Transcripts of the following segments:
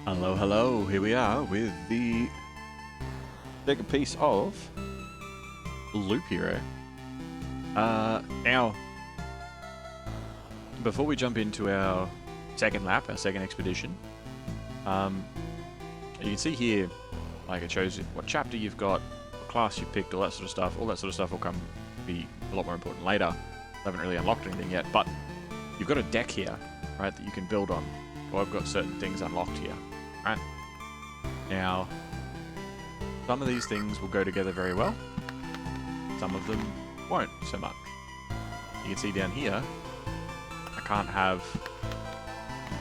Hello, hello. Here we are with the second piece of Loop Hero. Now, before we jump into our second lap, our second expedition, you can see here, like it shows you what chapter you've got, what class you picked, all that sort of stuff. All that sort of stuff will come be a lot more important later. I haven't really unlocked anything yet, but you've got a deck here, right, that you can build on. Well, I've got certain things unlocked here, right? Now, some of these things will go together very well. Some of them won't so much. You can see down here, I can't have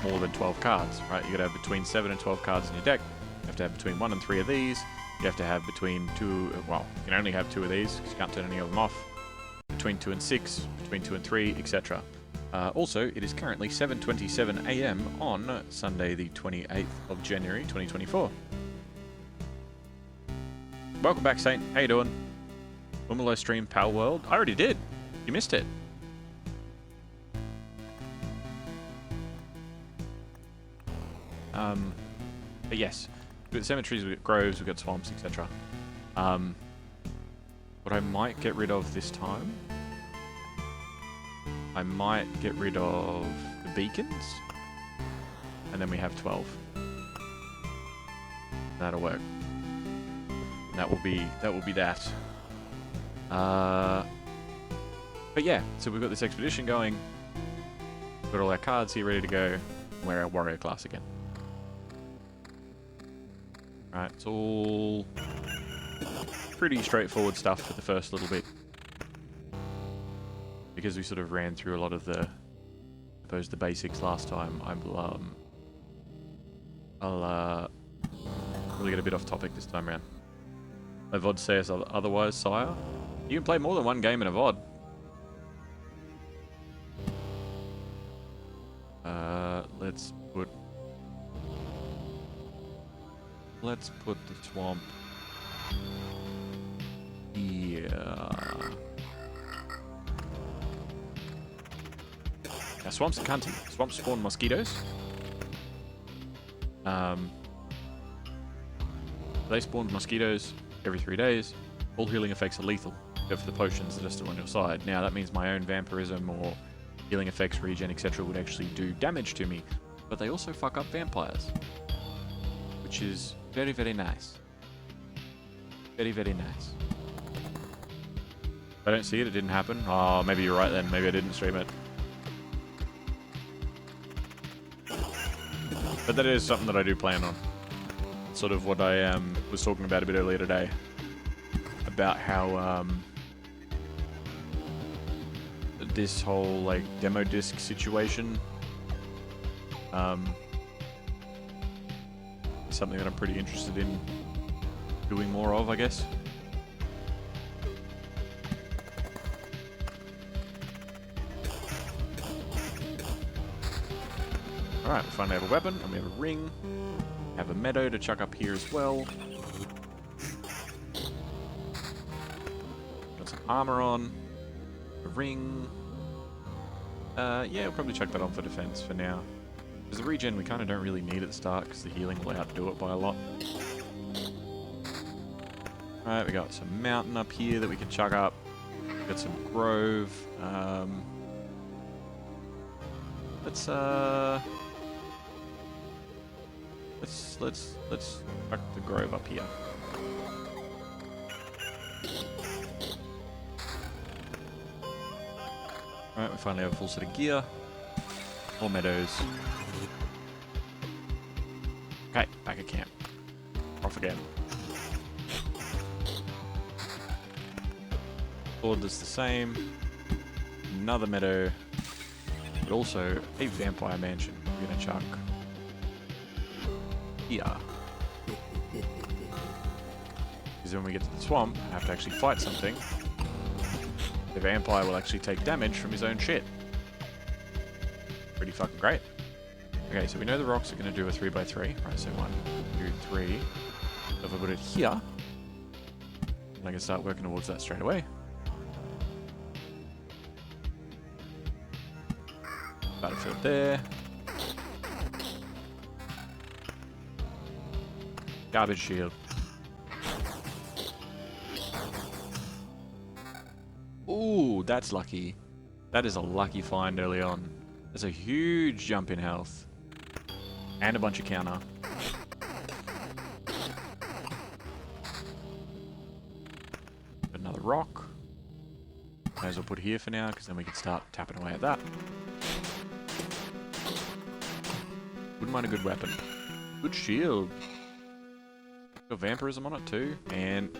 more than 12 cards, right? You gotta have between 7 and 12 cards in your deck. You have to have between 1 and 3 of these. You have to have between 2, well, you can only have 2 of these because you can't turn any of them off. Between 2 and 6, between 2 and 3, etc. Also, it is currently 7:27 AM on Sunday the 28th of January 2024. Welcome back, Saint. How you doing? When will I stream Pal World? I already did. You missed it. But yes, we've got cemeteries, we've got groves, we've got swamps, etc. What I might get rid of this time, I might get rid of the beacons, and then we have 12. That'll work. And that will be that. But yeah, so we've got this expedition going. We've got all our cards here ready to go. And we're our warrior class again. Right, it's all pretty straightforward stuff for the first little bit. Because we sort of ran through a lot of the, I suppose, the basics last time, I'll really get a bit off topic this time around. My VOD says otherwise, sire. You can play more than one game in a VOD. Let's put the swamp here. Now, swamps are cunty. Swamps spawn mosquitoes. They spawn mosquitoes every 3 days. All healing effects are lethal, except for the potions that are still on your side. Now, that means my own vampirism or healing effects, regen, etc. would actually do damage to me, but they also fuck up vampires, which is very, very nice. Very, very nice. If I don't see it, it didn't happen. Oh, maybe you're right then. Maybe I didn't stream it. But that is something that I do plan on. It's sort of what I was talking about a bit earlier today. About how this whole like demo disc situation is something that I'm pretty interested in doing more of, I guess. Alright, we finally have a weapon, and we have a ring. Have a meadow to chuck up here as well. Got some armor on. A ring. Yeah, we'll probably chuck that on for defense for now. Because the regen we kind of don't really need at the start, because the healing will outdo it by a lot. Alright, we got some mountain up here that we can chuck up. Got some grove. Let's chuck the grove up here. Alright, we finally have a full set of gear. More meadows. Okay, back at camp. Off again. Sword does the same. Another meadow. But also a vampire mansion. We're gonna chuck here. Because when we get to the swamp, I have to actually fight something. The vampire will actually take damage from his own shit. Pretty fucking great. Okay, so we know the rocks are going to do a 3x3. Right, so 1, 2, 3. So if I put it here, I can start working towards that straight away. Battlefield there. Garbage shield. Ooh, that's lucky. That is a lucky find early on. There's a huge jump in health. And a bunch of counter. Another rock. May as well put here for now, because then we can start tapping away at that. Wouldn't mind a good weapon. Good shield. Got vampirism on it too. And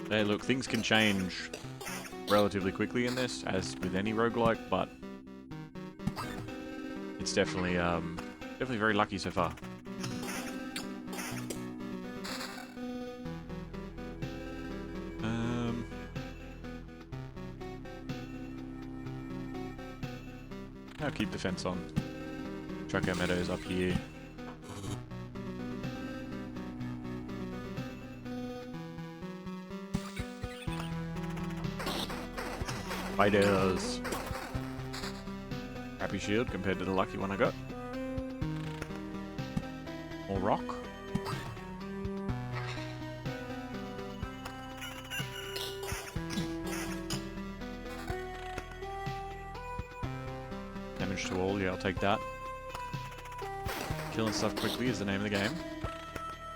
hey, look, things can change relatively quickly in this, as with any roguelike, but it's definitely definitely very lucky so far. I'll keep the fence on. Chuck our meadows up here. Spiders. Crappy shield compared to the lucky one I got. More rock. Damage to all, yeah, I'll take that. Killing stuff quickly is the name of the game.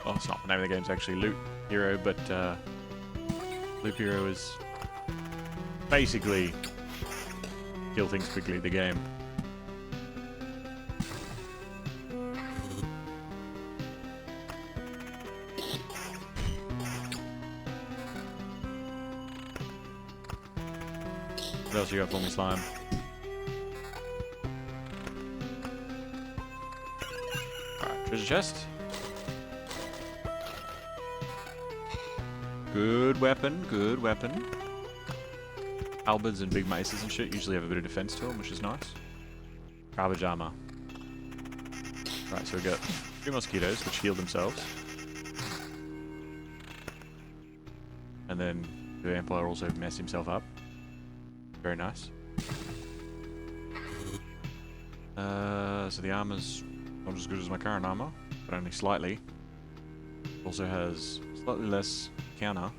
Well, it's not the name of the game, it's actually Loot Hero, but Loot Hero is basically kill things quickly, the game. What else you got for me, slime? Alright, treasure chest. Good weapon, good weapon. Halberds and big maces and shit usually have a bit of defense to them, which is nice. Garbage armor. Right, so we got 2 mosquitoes, which heal themselves. And then the vampire also messed himself up. Very nice. So the armor's not as good as my current armor, but only slightly. Also has slightly less counter.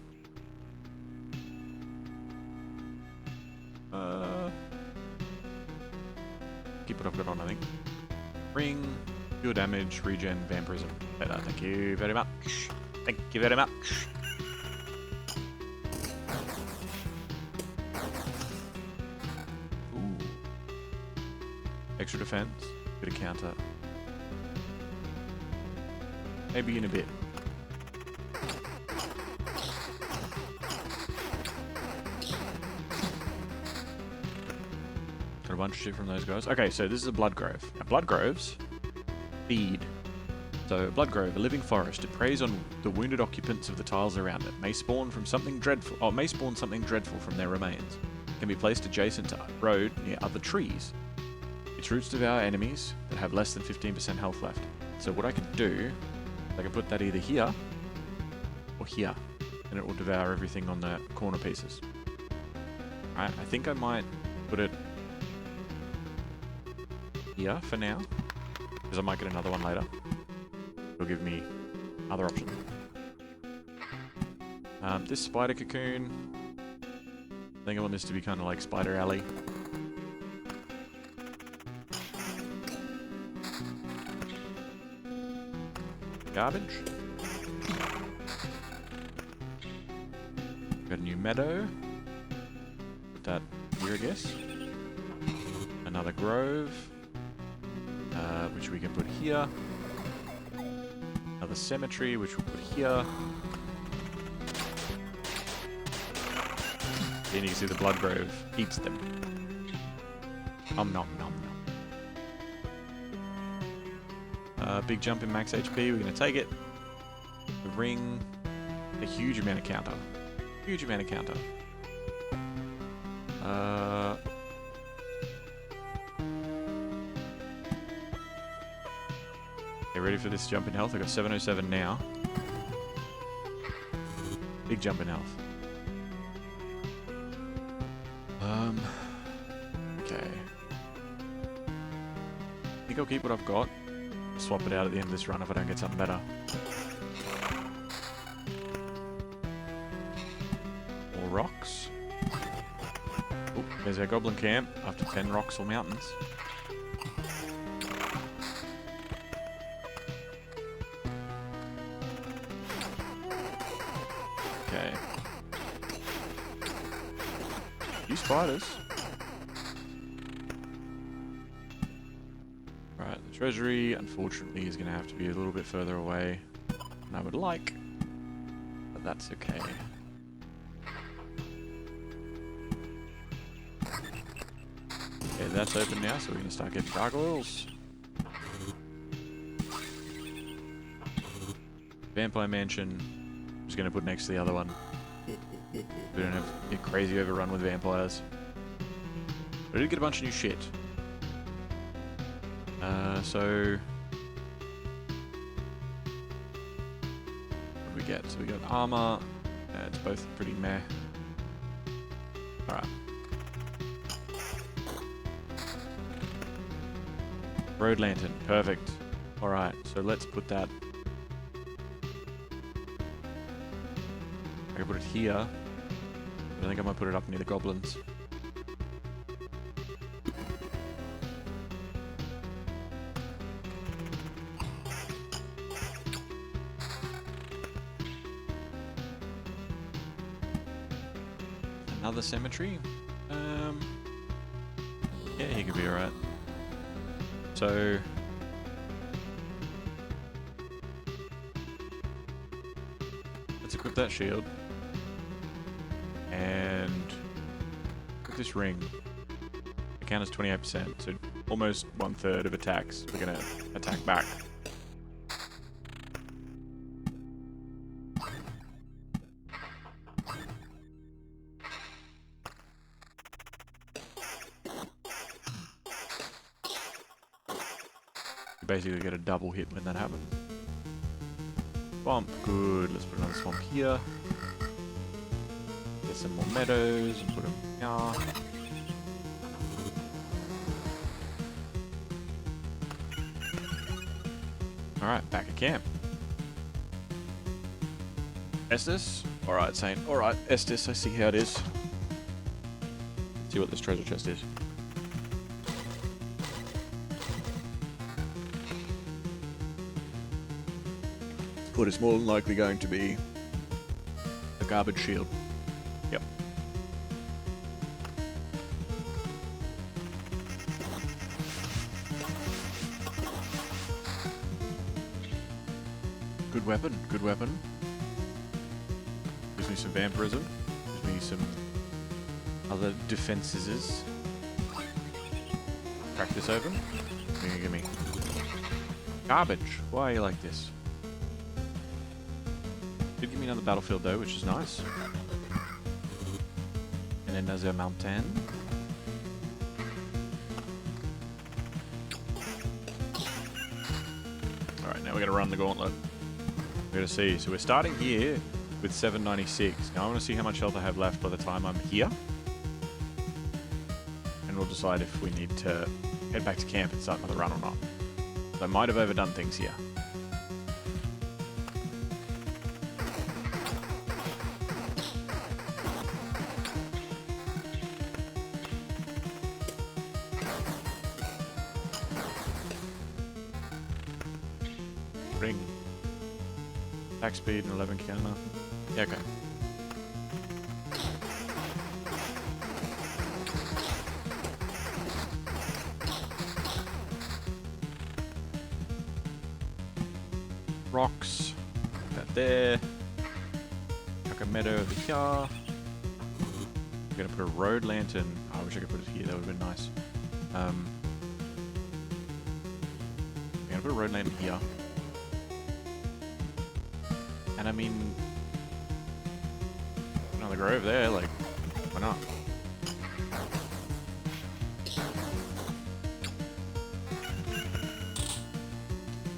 Keep what I've got on, I think. Ring, pure damage, regen, vampirism. Better, thank you very much. Thank you very much. Ooh. Extra defense, bit of counter. Maybe in a bit. Got a bunch of shit from those guys. Okay, so this is a blood grove. Now, blood groves feed. So, blood grove, a living forest. It preys on the wounded occupants of the tiles around it. May spawn from something dreadful. Oh, may spawn something dreadful from their remains. Can be placed adjacent to a road near other trees. Its roots devour enemies that have less than 15% health left. So, what I could do, I can put that either here or here, and it will devour everything on the corner pieces. Alright, I think I might put it here for now, because I might get another one later. It'll give me other options. This spider cocoon, I think I want this to be kind of like Spider Alley. Garbage. Got a new meadow. Put that here, I guess. Another grove. Which we can put here. Another cemetery, which we'll put here. Then you can see the blood grove eats them. Nom nom nom nom. Big jump in max HP, we're going to take it. The ring, a huge amount of counter. Huge amount of counter. Okay, ready for this jump in health? I got 707 now. Big jump in health. Okay. I think I'll keep what I've got. Swap it out at the end of this run if I don't get something better. rocks. Oh, there's our goblin camp after 10 rocks or mountains. Okay. You spiders. Right, the treasury, unfortunately, is going to have to be a little bit further away than I would like. But that's okay. Okay, that's open now, so we're going to start getting gargoyles. Vampire Mansion, I'm just going to put next to the other one. We don't have to get crazy overrun with vampires. But I did get a bunch of new shit. So... what do we get? So we got armor. It's both pretty meh. Alright. Road lantern, perfect. Alright, so let's put that... I can put it here. I think I might put it up near the goblins. Another cemetery? Yeah, he could be alright. So... let's equip that shield. And... with this ring. It counts as 28%, so almost 1/3 of attacks we're gonna attack back. You basically get a double hit when that happens. Swamp, good. Let's put another swamp here. Get some more meadows and put them here. Alright, back at camp. Estus? Alright, Saint. Alright, Estus, I see how it is. Let's see what this treasure chest is. What is more than likely going to be a garbage shield. Yep. Good weapon, good weapon. Gives me some vampirism. Gives me some other defenses. Crack this open. Gimme. Garbage. Why are you like this? Did give me another battlefield though, which is nice. And then there's our mountain. Alright, now we're gonna run the gauntlet. We're gonna see. So we're starting here with 796. Now I want to see how much health I have left by the time I'm here. And we'll decide if we need to head back to camp and start another run or not. So I might have overdone things here. Ring. Attack speed and 11 counter. Yeah, okay. Rocks. That there. Like a meadow over here. I'm gonna put a road lantern. Oh, I wish I could put it here, that would have been nice. I'm gonna put a road lantern here. And I mean, another grove there, like, why not?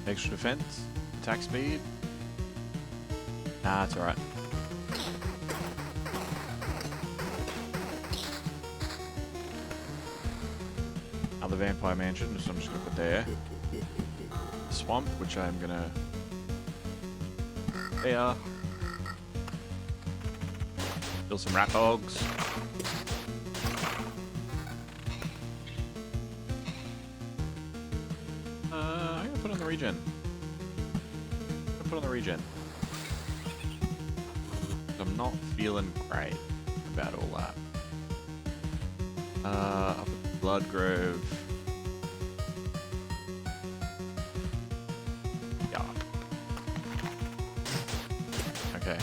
Extra defense, attack speed. Nah, it's alright. Another vampire mansion, so I'm just gonna put there. Swamp, which I'm gonna... there. Kill some rat dogs. I'm gonna put on the regen. I'm not feeling great about all that. Up at Blood Grove. Yeah. Okay.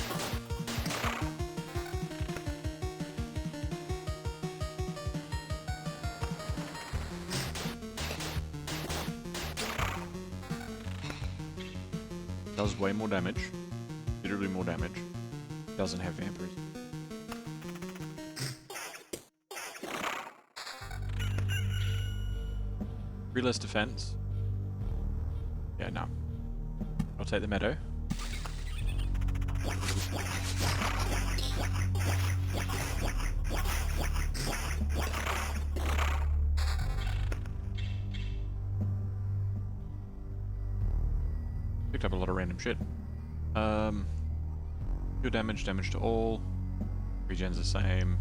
Does way more damage. Considerably more damage. Doesn't have vampirism. 3 less defense. Yeah, no. I'll take the meadow. Picked up a lot of random shit. Pure damage, damage to all. Regen's the same.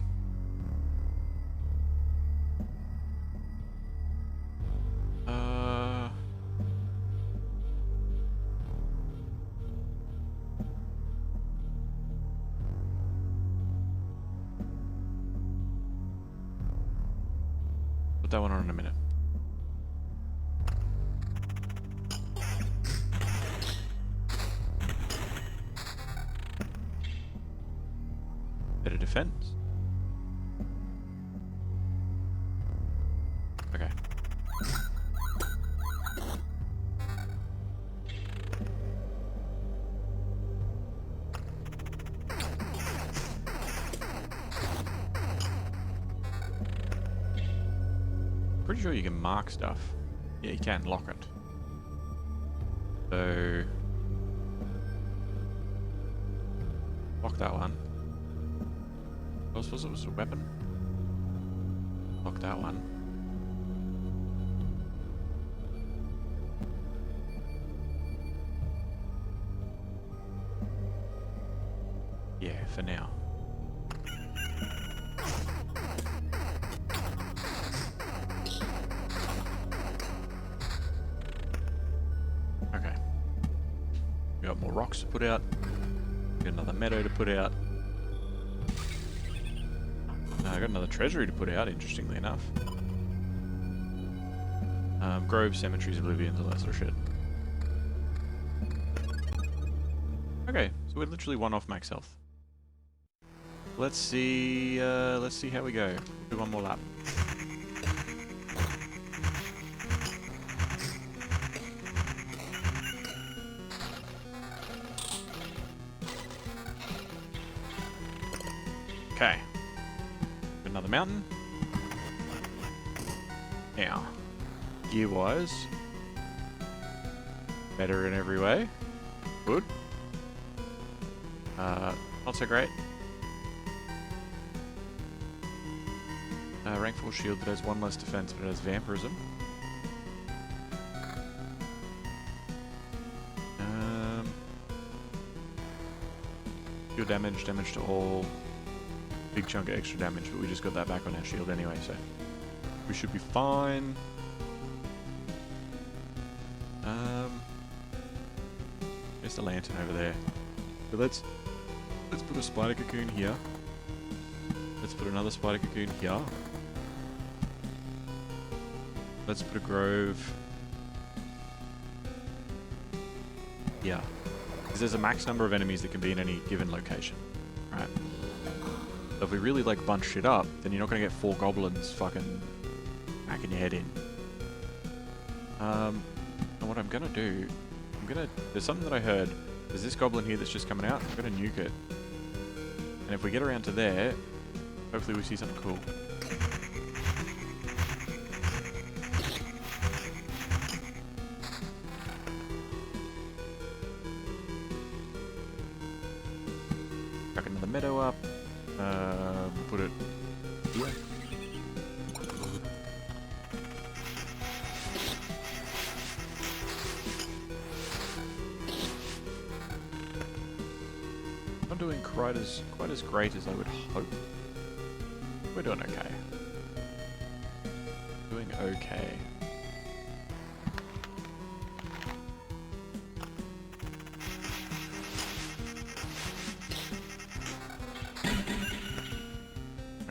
Put that one on in a minute. Better defense. Okay. Pretty sure you can mark stuff. Yeah, you can lock it. So lock that one. What else was it? Was it a weapon? Lock that one. Yeah, for now. Okay. We got more rocks to put out. Got another meadow to put out. I got another treasury to put out, interestingly enough. Groves, cemeteries, oblivions, all that sort of shit. Okay, so we're literally 1 off max health. Let's see how we go. Do one more lap. Okay. Another mountain. Now, gear-wise, better in every way. Good. Not so great. Rank 4 shield that has 1 less defense, but it has vampirism. Pure damage, damage to all. Big chunk of extra damage, but we just got that back on our shield anyway, so we should be fine. There's a lantern over there. So let's put a spider cocoon here. Let's put another spider cocoon here. Let's put a grove here. Because there's a max number of enemies that can be in any given location, right? So if we really like bunch shit up, then you're not going to get 4 goblins fucking hacking your head in. And what I'm going to do, there's something that I heard. There's this goblin here that's just coming out. I'm going to nuke it. And if we get around to there, hopefully we see something cool. Chuck another meadow up. Put it here. Not doing quite as great as I would hope. We're doing okay. Doing okay.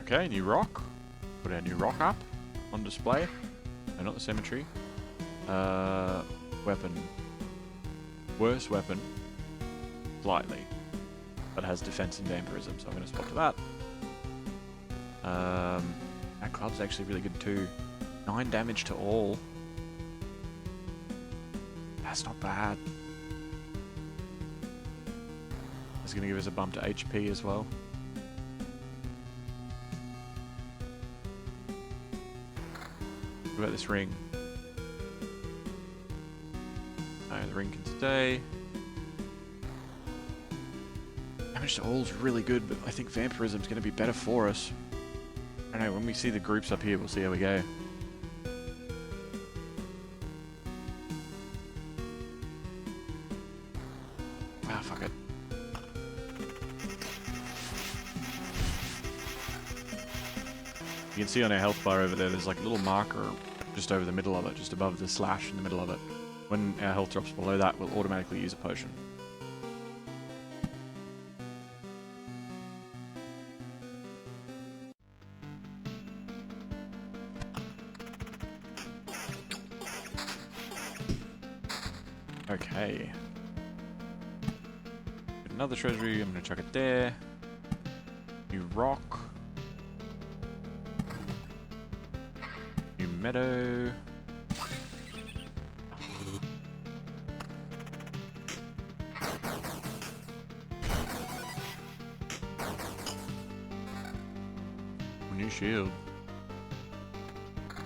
Okay, new rock. Put our new rock up on display. No, not the cemetery. Weapon. Worse weapon. Slightly. But has defense and vampirism, so I'm going to swap to that. That club's actually really good too. 9 damage to all. That's not bad. That's going to give us a bump to HP as well. What about this ring? No, the ring can stay. Damage to all is really good, but I think vampirism is going to be better for us. I don't know, when we see the groups up here, we'll see how we go. Ah, fuck it. You can see on our health bar over there, there's like a little marker just over the middle of it, just above the slash in the middle of it. When our health drops below that, we'll automatically use a potion. Okay. Another treasury, I'm going to chuck it there. New rock. New meadow. New shield.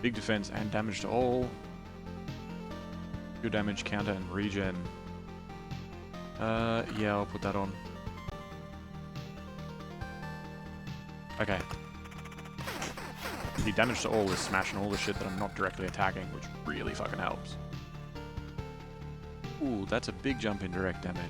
Big defense and damage to all. Good damage, counter, and regen. Yeah, I'll put that on. Okay. The damage to all is smashing all the shit that I'm not directly attacking, which really fucking helps. Ooh, that's a big jump in direct damage.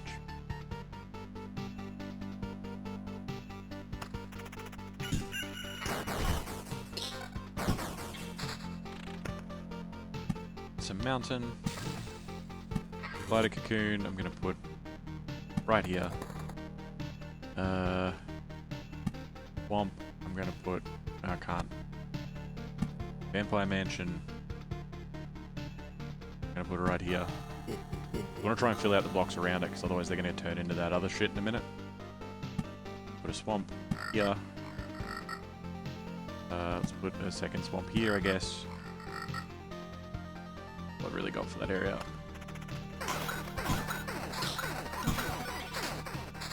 Some mountain. Glider cocoon, I'm gonna put right here. Swamp, I'm gonna put, no, I can't. Vampire mansion, I'm gonna put it right here. I wanna try and fill out the blocks around it, because otherwise they're gonna turn into that other shit in a minute. Put a swamp here. Let's put a second swamp here, I guess. What I really got for that area.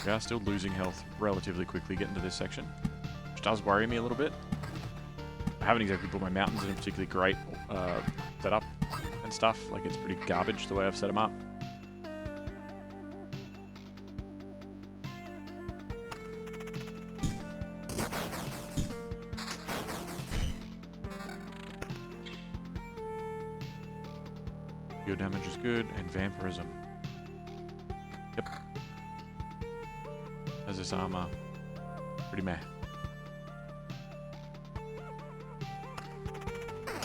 We are still losing health relatively quickly getting to this section, which does worry me a little bit. I haven't exactly put my mountains in a particularly great setup and stuff. Like, it's pretty garbage the way I've set them up. Your damage is good, and vampirism. Yep. How's this armor? Pretty meh.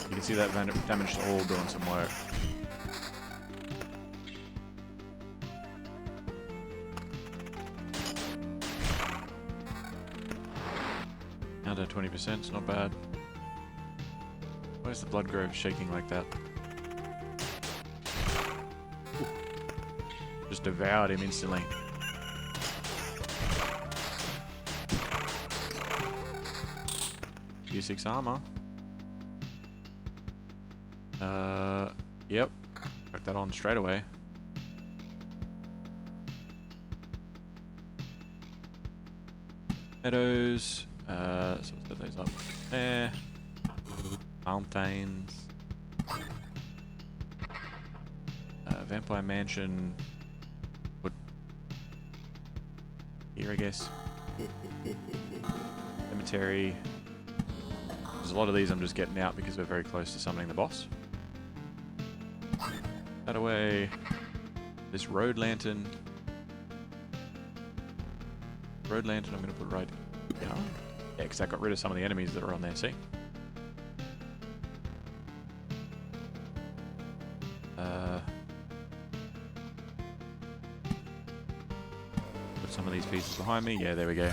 You can see that damage to all doing some work. Now to 20%, it's not bad. Why is the blood grove shaking like that? Ooh. Just devoured him instantly. Tier 6 armor. Yep. Put that on straight away. Meadows. So let's set those up there. Mountains. Vampire mansion. Put here, I guess. Cemetery. There's a lot of these I'm just getting out because we're very close to summoning the boss. That away. This road lantern. Road lantern I'm going to put right here. Yeah, because I got rid of some of the enemies that are on there, see? Put some of these pieces behind me. Yeah, there we go.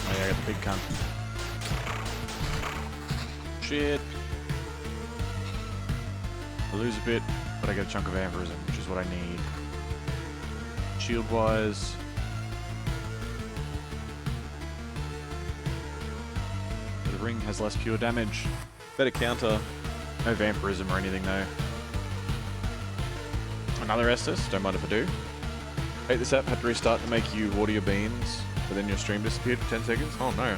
Oh yeah, I got the big cunt. Shit. I lose a bit, but I get a chunk of vampirism, which is what I need. Shield-wise... the ring has less pure damage. Better counter. No vampirism or anything, though. Another Estus, don't mind if I do. Hate this app, had to restart to make you water your beans, but then your stream disappeared for 10 seconds? Oh no.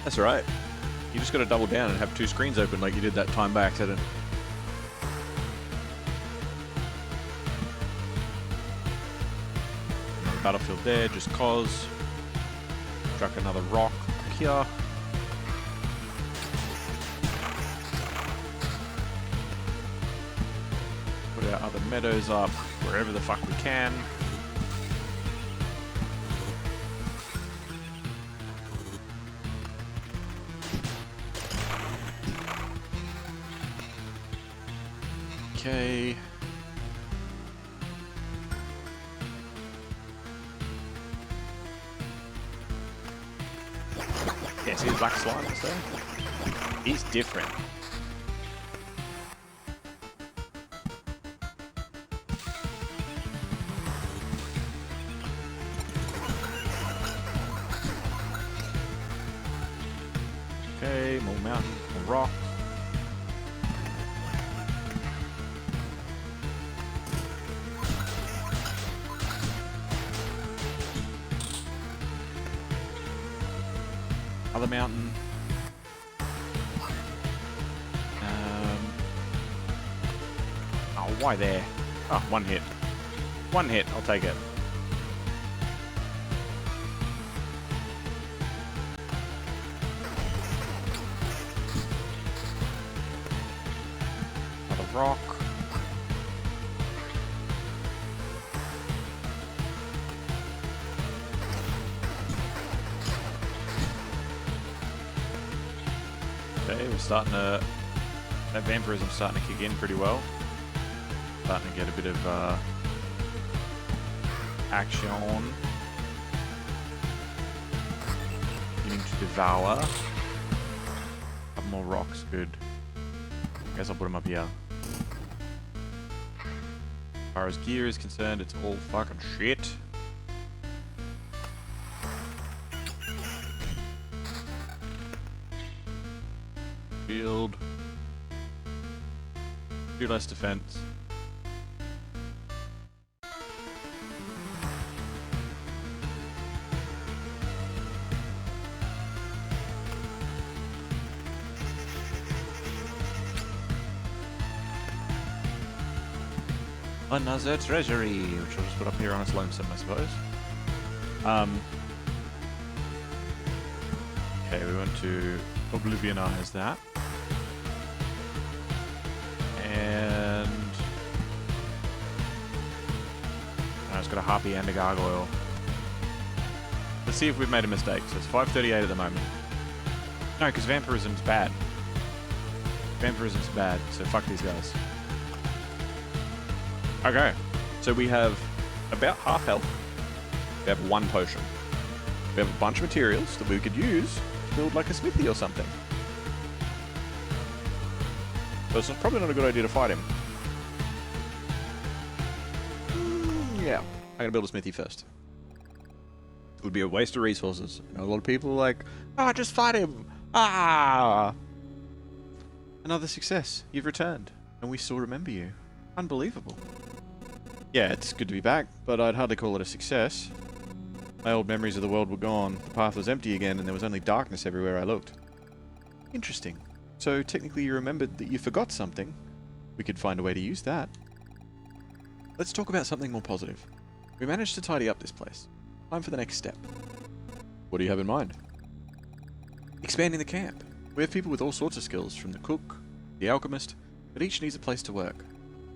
That's alright. You just gotta double down and have two screens open like you did that time by accident. Another battlefield there, just cause. Struck another rock here. Put our other meadows up wherever the fuck we can. Okay. Yeah, see the black slime that's there? He's different. Okay, more mountain, more rock. Other mountain. Oh, why there? Oh, one hit. One hit, I'll take it. Another rock. Okay, we're starting to... that vampirism's starting to kick in pretty well. Starting to get a bit of action. Beginning to devour. A couple more rocks, good. Guess I'll put them up here. As far as gear is concerned, it's all fucking shit. Shield. Do less defense. Another treasury, which I'll just put up here on its lonesome, I suppose. Okay, we want to oblivionize that. And it's got a harpy and a gargoyle. Let's see if we've made a mistake. So it's 538 at the moment. No, because vampirism's bad. Vampirism's bad, so fuck these guys. Okay, so we have about half health. We have one potion. We have a bunch of materials that we could use to build like a smithy or something. So it's probably not a good idea to fight him. Yeah, I'm gonna build a smithy first. It would be a waste of resources. You know, a lot of people are like, ah, just fight him. Ah! Another success. You've returned. And we still remember you. Unbelievable. Yeah, it's good to be back, but I'd hardly call it a success. My old memories of the world were gone. The path was empty again, and there was only darkness everywhere I looked. Interesting. So technically you remembered that you forgot something. We could find a way to use that. Let's talk about something more positive. We managed to tidy up this place. Time for the next step. What do you have in mind? Expanding the camp. We have people with all sorts of skills, from the cook, the alchemist, but each needs a place to work.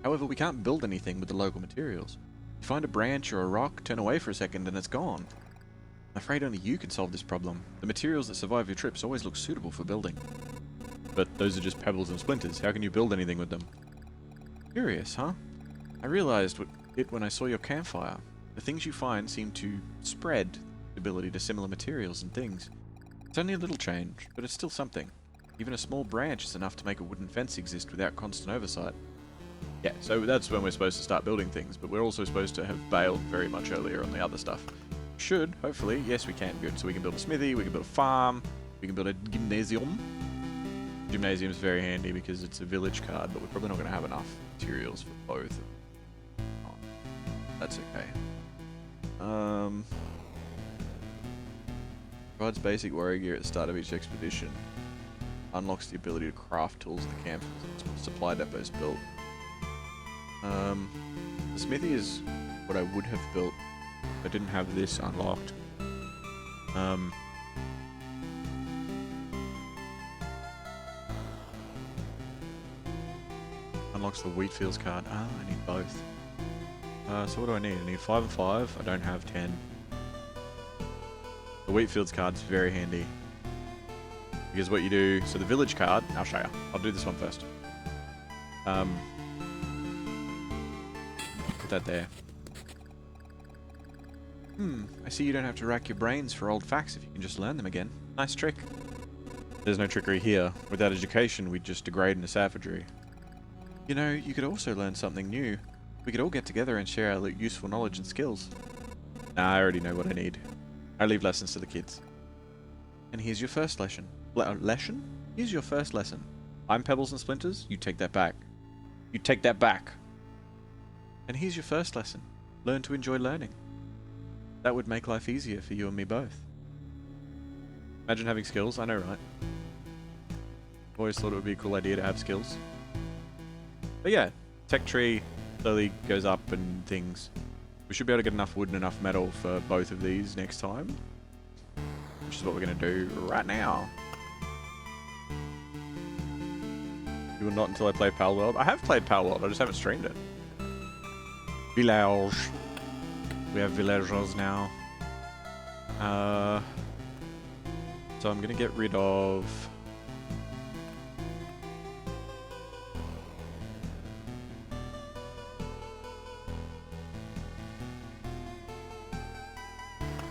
However, we can't build anything with the local materials. You find a branch or a rock, turn away for a second, and it's gone. I'm afraid only you can solve this problem. The materials that survive your trips always look suitable for building. But those are just pebbles and splinters. How can you build anything with them? Curious, huh? I realized it when I saw your campfire. The things you find seem to spread the ability to similar materials and things. It's only a little change, but it's still something. Even a small branch is enough to make a wooden fence exist without constant oversight. Yeah, so that's when we're supposed to start building things, but we're also supposed to have bailed very much earlier on the other stuff. Should, hopefully, yes we can, good. So we can build a smithy, we can build a farm, we can build a gymnasium. Gymnasium is very handy because it's a village card, but we're probably not going to have enough materials for both. Oh, that's okay. Provides basic warrior gear at the start of each expedition. Unlocks the ability to craft tools at the camp. Supply depots built. The smithy is what I would have built if I didn't have this unlocked. Unlocks the Wheatfields card. Ah, I need both. So what do I need? I need 5 and 5. I don't have 10. The Wheatfields card's very handy. Because what you do... So the village card... I'll show you. I'll do this one first. Put that there. I see you don't have to rack your brains for old facts if you can just learn them again. Nice trick. There's no trickery here. Without education, we'd just degrade into savagery. You know, you could also learn something new. We could all get together and share our useful knowledge and skills. Nah, I already know what I need. I leave lessons to the kids. And here's your first lesson. Lesson? Here's your first lesson. I'm Pebbles and Splinters. You take that back. You take that back. And here's your first lesson. Learn to enjoy learning. That would make life easier for you and me both. Imagine having skills. I know, right? Always thought it would be a cool idea to have skills. But yeah, tech tree slowly goes up and things. We should be able to get enough wood and enough metal for both of these next time. Which is what we're going to do right now. You will not until I play Palworld. I have played Palworld, I just haven't streamed it. Village. We have villagers now. So I'm going to get rid of...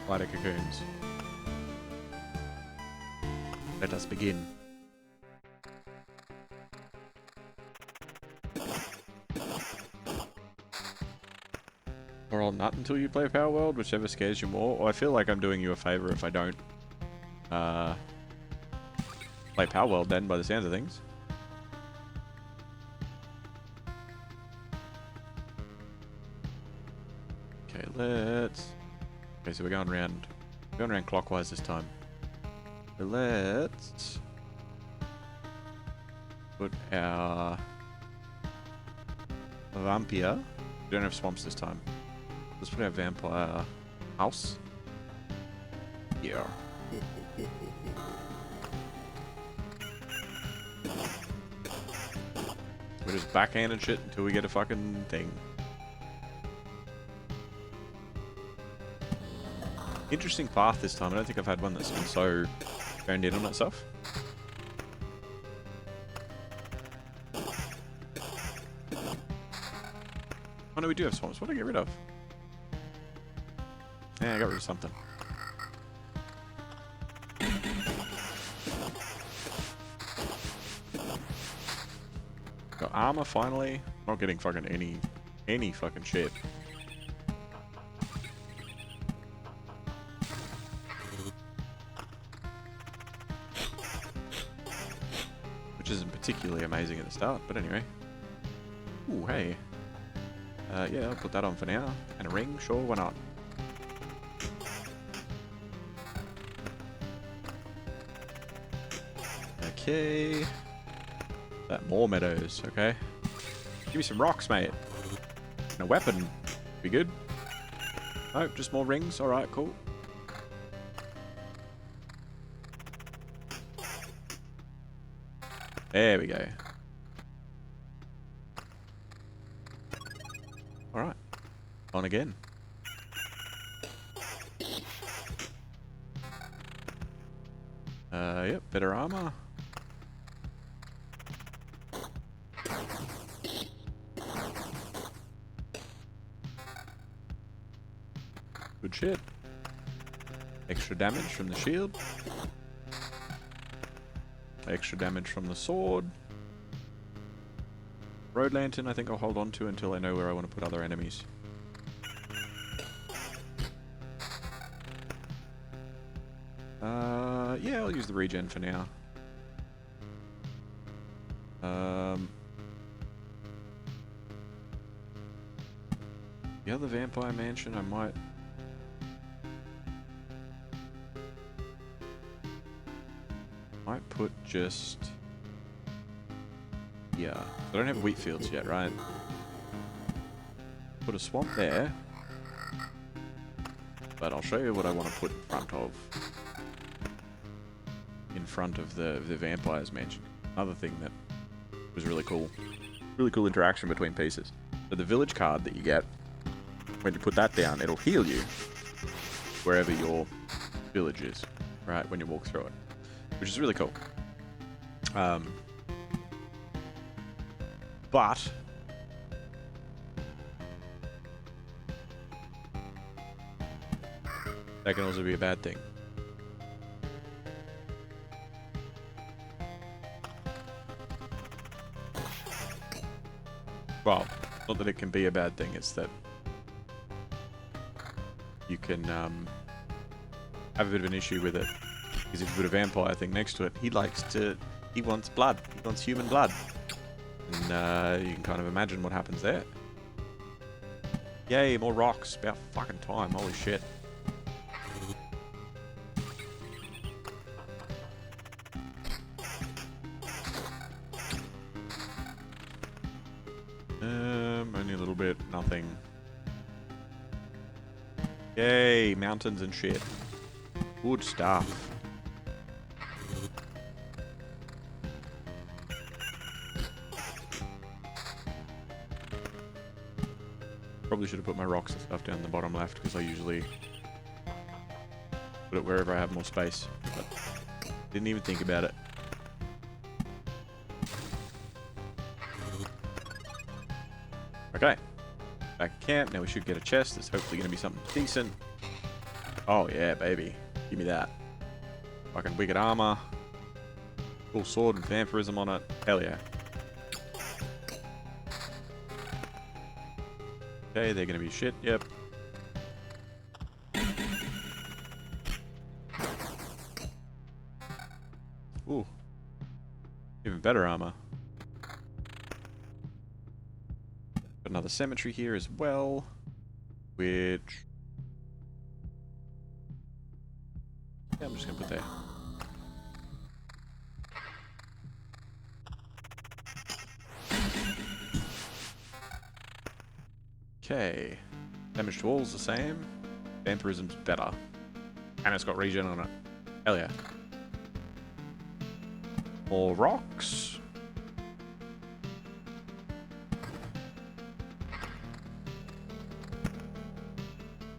Spider cocoons. Let us begin. Or I'll nut until you play Palworld, whichever scares you more. Or I feel like I'm doing you a favor if I don't play Palworld then, by the sounds of things. Okay, let's... Okay, so we're going around clockwise this time. So let's put our vampire. We don't have swamps this time. Let's put our vampire house. Yeah. We're just backhanding shit until we get a fucking thing. Interesting path this time. I don't think I've had one that's been so phoned in on itself. Oh no, we do have swamps. What did I get rid of? Yeah, I got rid of something. Got armor finally. Not getting fucking any fucking shit. Which isn't particularly amazing at the start, but anyway. Ooh, hey. Yeah, I'll put that on for now. And a ring, sure, why not? Okay. That more meadows, okay. Give me some rocks, mate. And a weapon. Be good. Nope, just more rings. Alright, cool. There we go. on again. Yep, better armor. Good shit. Extra damage from the shield. Extra damage from the sword. Road lantern I think I'll hold on to until I know where I want to put other enemies. Yeah, I'll use the regen for now. The other vampire mansion I might... put just... Yeah. I don't have wheat fields yet, right? Put a swamp there. But I'll show you what I want to put in front of. In front of the vampire's mansion. Another thing that was really cool. Really cool interaction between pieces. So the village card that you get, when you put that down, it'll heal you wherever your village is, right, when you walk through it. Which is really cool. But that can also be a bad thing. Well, not that it can be a bad thing, it's that you can have a bit of an issue with it. Because if you put a vampire thing next to it, he wants blood. He wants human blood. And you can kind of imagine what happens there. Yay, more rocks. About fucking time. Holy shit. Only a little bit. Nothing. Yay, mountains and shit. Good stuff. Probably should have put my rocks and stuff down the bottom left because I usually put it wherever I have more space. But didn't even think about it. Okay. Back at camp. Now we should get a chest. It's hopefully going to be something decent. Oh yeah, baby. Give me that. Fucking wicked armor. Cool sword and vampirism on it. Hell yeah. Okay, they're gonna be shit, yep. Ooh. Even better armor. Got another cemetery here as well. Which... yeah, I'm just gonna put there. Okay. Damage to walls the same. Vampirism's better. And it's got regen on it. Hell yeah. More rocks.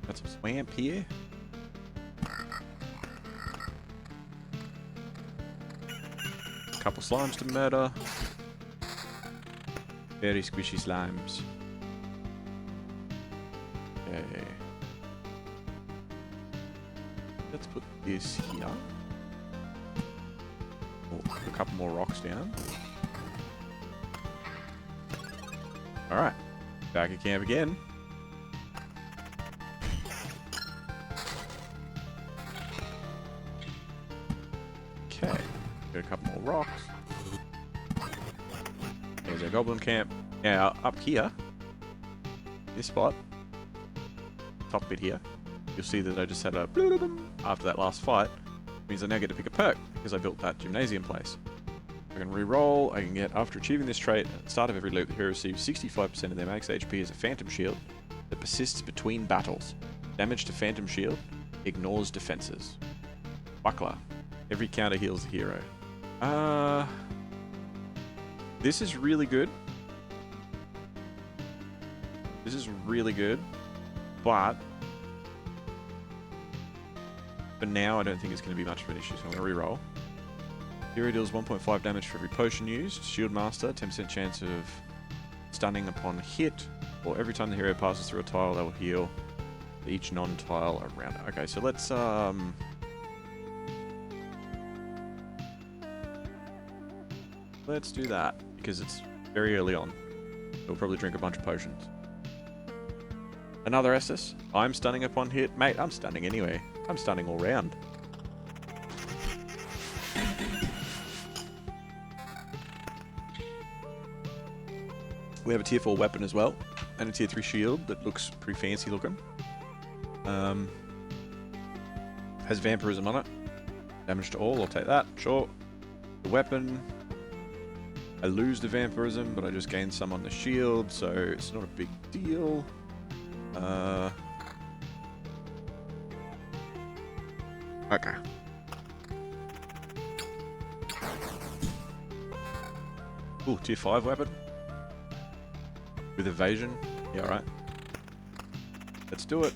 Got some swamp here. Couple slimes to murder. Very squishy slimes. Okay. Let's put this here. Oh, put a couple more rocks down. Alright. Back at camp again. Okay. Get a couple more rocks. There's our goblin camp. Now, up here, this spot, top bit here, you'll see that I just had a after that last fight. Means I now get to pick a perk because I built that gymnasium place. I can re-roll. I can get, after achieving this trait, at the start of every loop, the hero receives 65% of their max HP as a phantom shield that persists between battles. Damage to phantom shield ignores defenses. Buckler. Every counter heals the hero. This is really good. This is really good. but for now, I don't think it's going to be much of an issue, so I'm going to reroll. Hero deals 1.5 damage for every potion used. Shield Master, 10% chance of stunning upon hit, or every time the hero passes through a tile, they will heal each non-tile around it. Okay, so let's do that, because it's very early on. We'll probably drink a bunch of potions. Another Estus. I'm stunning upon hit. Mate, I'm stunning anyway. I'm stunning all round. We have a tier 4 weapon as well, and a tier 3 shield that looks pretty fancy looking. Has vampirism on it. Damage to all, I'll take that, sure. The weapon, I lose the vampirism, but I just gain some on the shield, so it's not a big deal. Okay. Ooh, tier 5 weapon. With evasion. Yeah, alright. Let's do it.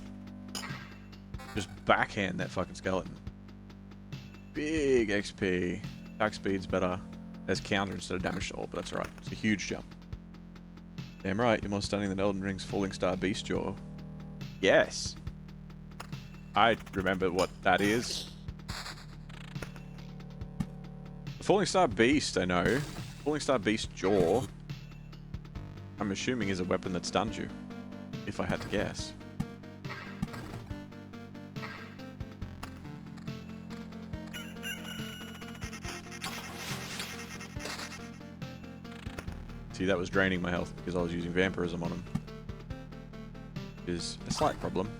Just backhand that fucking skeleton. Big XP. Attack speed's better. There's counter instead of damage to all, but that's alright. It's a huge jump. Damn right, you're more stunning than Elden Ring's Falling Star Beast Jaw. Yes! I remember what that is. The Falling Star Beast, I know. Falling Star Beast Jaw, I'm assuming, is a weapon that stuns you. If I had to guess. See, that was draining my health because I was using vampirism on him. Is a slight problem.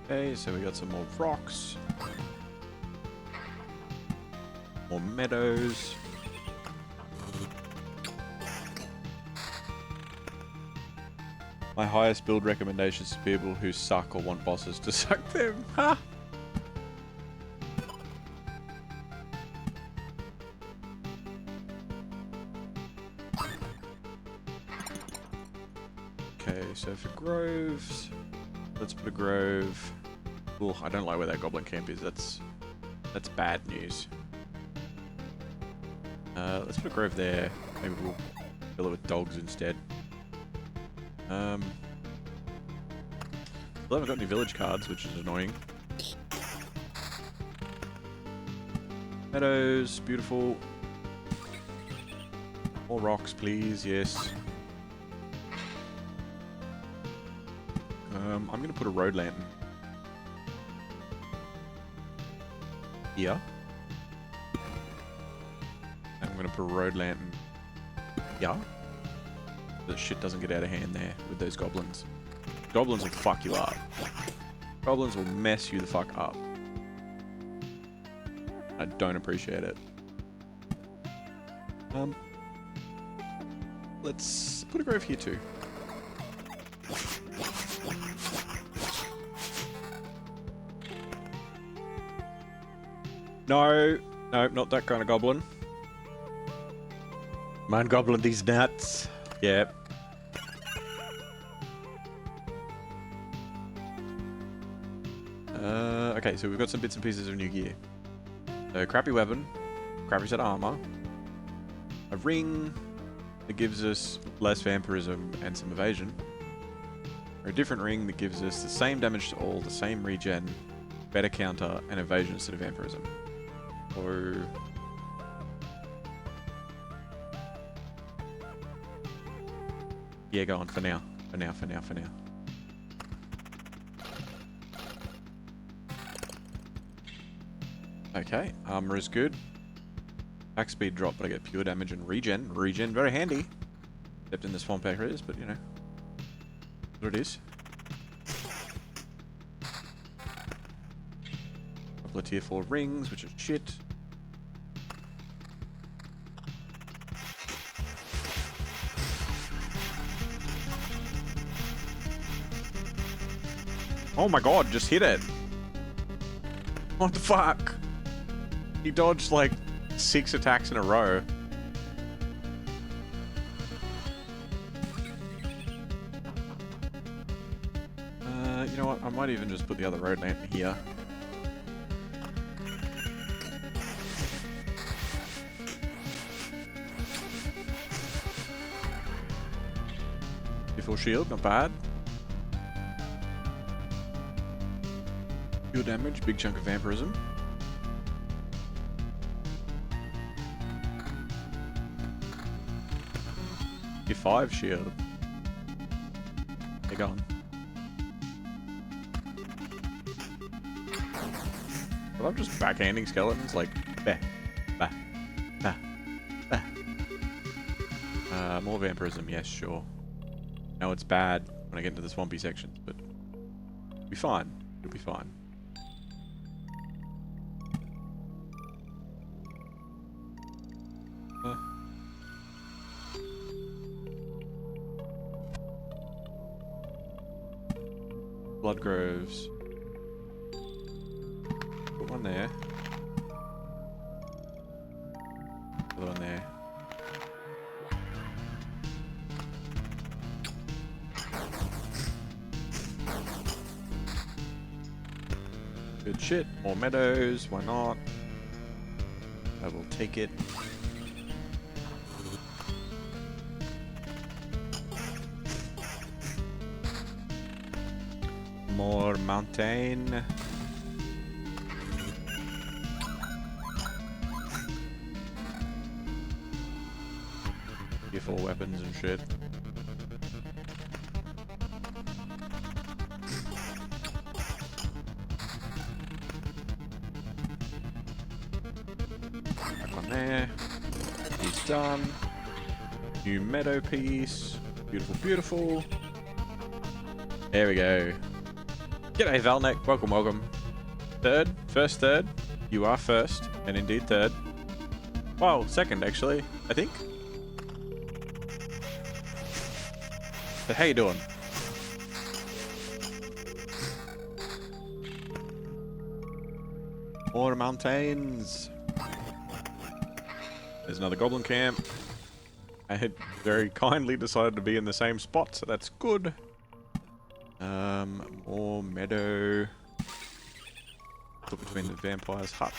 Okay, so we got some more rocks. More meadows. My highest build recommendations to people who suck or want bosses to suck them. Ha! Okay, so for groves, let's put a grove. Oh, I don't like where that goblin camp is. That's bad news. Let's put a grove there. Maybe we'll fill it with dogs instead. Still haven't got any village cards, which is annoying. Meadows, beautiful. More rocks, please, yes. I'm going to put a road lantern here. And I'm going to put a road lantern here. The shit doesn't get out of hand there with those goblins. Goblins will fuck you up. Goblins will mess you the fuck up. I don't appreciate it. Let's put a grove here too. No, not that kind of goblin. Man, goblin these nuts. Yep. Okay, so we've got some bits and pieces of new gear. So, crappy weapon, crappy set of armor, a ring that gives us less vampirism and some evasion, or a different ring that gives us the same damage to all, the same regen, better counter, and evasion instead of vampirism. Or... yeah, go on, for now. For now. Okay, armor is good. Attack speed drop, but I get pure damage and regen. Regen, very handy. Except in the swamp areas, but you know. What it is. Couple of tier 4 rings, which is shit. Oh my god, just hit it. What the fuck? He dodged like 6 attacks in a row. You know what? I might even just put the other road lantern here. Full shield, not bad. Pure damage, big chunk of vampirism. Your 5 shield. They're gone. I love just backhanding skeletons like bah, bah, bah, bah. More vampirism, yes, sure. No, it's bad when I get into the swampy sections, but it'll be fine. It'll be fine. Blood Groves. Put one there. Another one there. Good shit. More meadows. Why not? I will take it. More mountain. Beautiful weapons and shit. Back on there. He's done. New meadow piece. Beautiful, beautiful. There we go. G'day Valnek, welcome, welcome. First third. You are first, and indeed third. Well, second actually, I think. But how you doing? More mountains. There's another goblin camp. I had very kindly decided to be in the same spot, so that's good. More meadow. Look between the vampire's hut.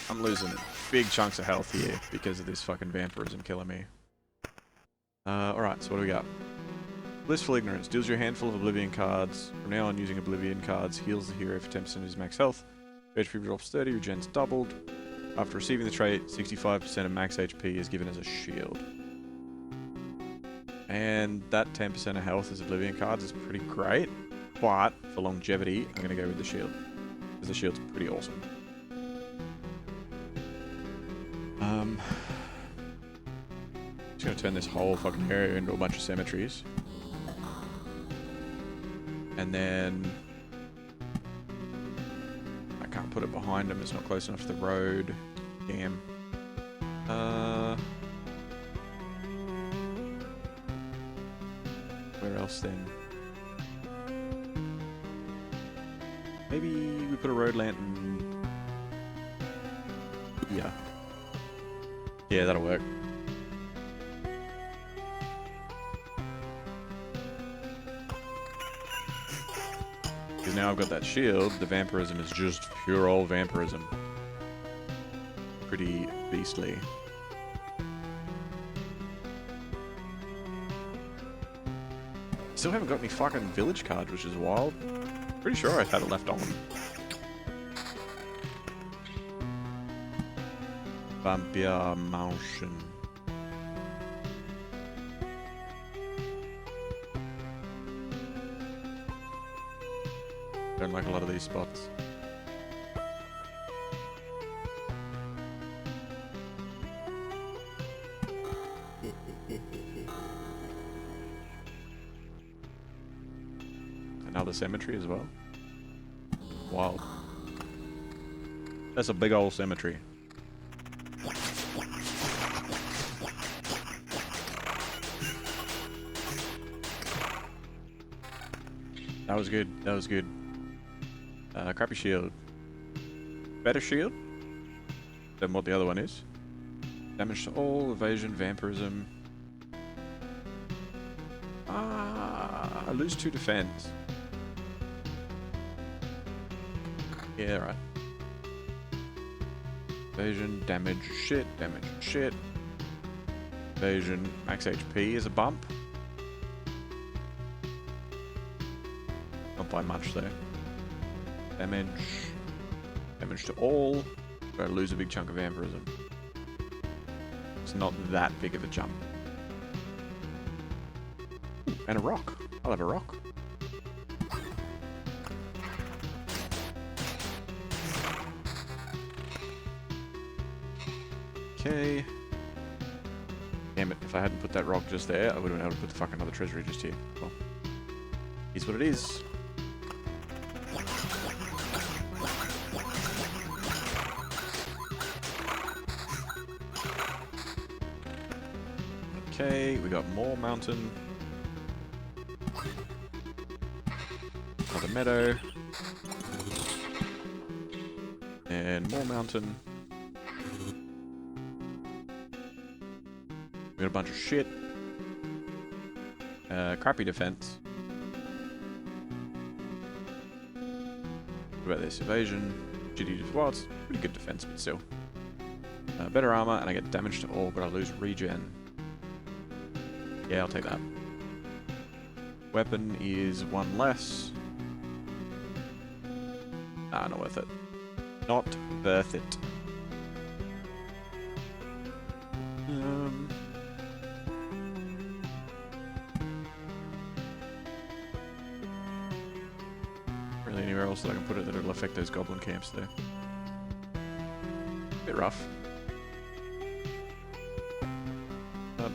I'm losing big chunks of health here because of this fucking vampirism killing me. Alright, so what do we got? Blissful Ignorance. Deals you a handful of Oblivion cards. From now on, using Oblivion cards heals the hero for 10% of his max health. HP drops 30, regen's doubled. After receiving the trait, 65% of max HP is given as a shield. And that 10% of health as Oblivion cards is pretty great. But for longevity, I'm going to go with the shield. Because the shield's pretty awesome. Just going to turn this whole fucking area into a bunch of cemeteries. And then I can't put it behind them, it's not close enough to the road. Damn. Where else then? Maybe we put a road lantern. Yeah. Yeah, that'll work. Because now I've got that shield, the vampirism is just pure old vampirism. Pretty beastly. Still haven't got any fucking village cards, which is wild. Pretty sure I had it left on. Vampire Mansion. Don't like a lot of these spots. Another cemetery as well. Wild. That's a big old cemetery. That was good. That was good. Crappy shield. Better shield than what the other one is. Damage to all, evasion, vampirism. I lose 2 defense. Yeah, right. Evasion, damage, shit, damage, shit. Evasion, max HP is a bump. Not by much though. Damage. Damage to all. Gotta lose a big chunk of vampirism. It's not that big of a jump. And a rock. I'll have a rock. Okay. Damn it, if I hadn't put that rock just there, I would have been able to put the fucking other treasury just here. Well, here's what it is. Okay, we got more mountain. Another meadow. And more mountain. We got a bunch of shit. Crappy defense. What about this? Evasion. Shitty. Well, it's pretty good defense, but still. Better armor, and I get damage to all, but I lose regen. Yeah, I'll take that. Weapon is 1 less. Ah, not worth it. Not worth it. Really anywhere else that I can put it that it'll affect those goblin camps there. Bit rough.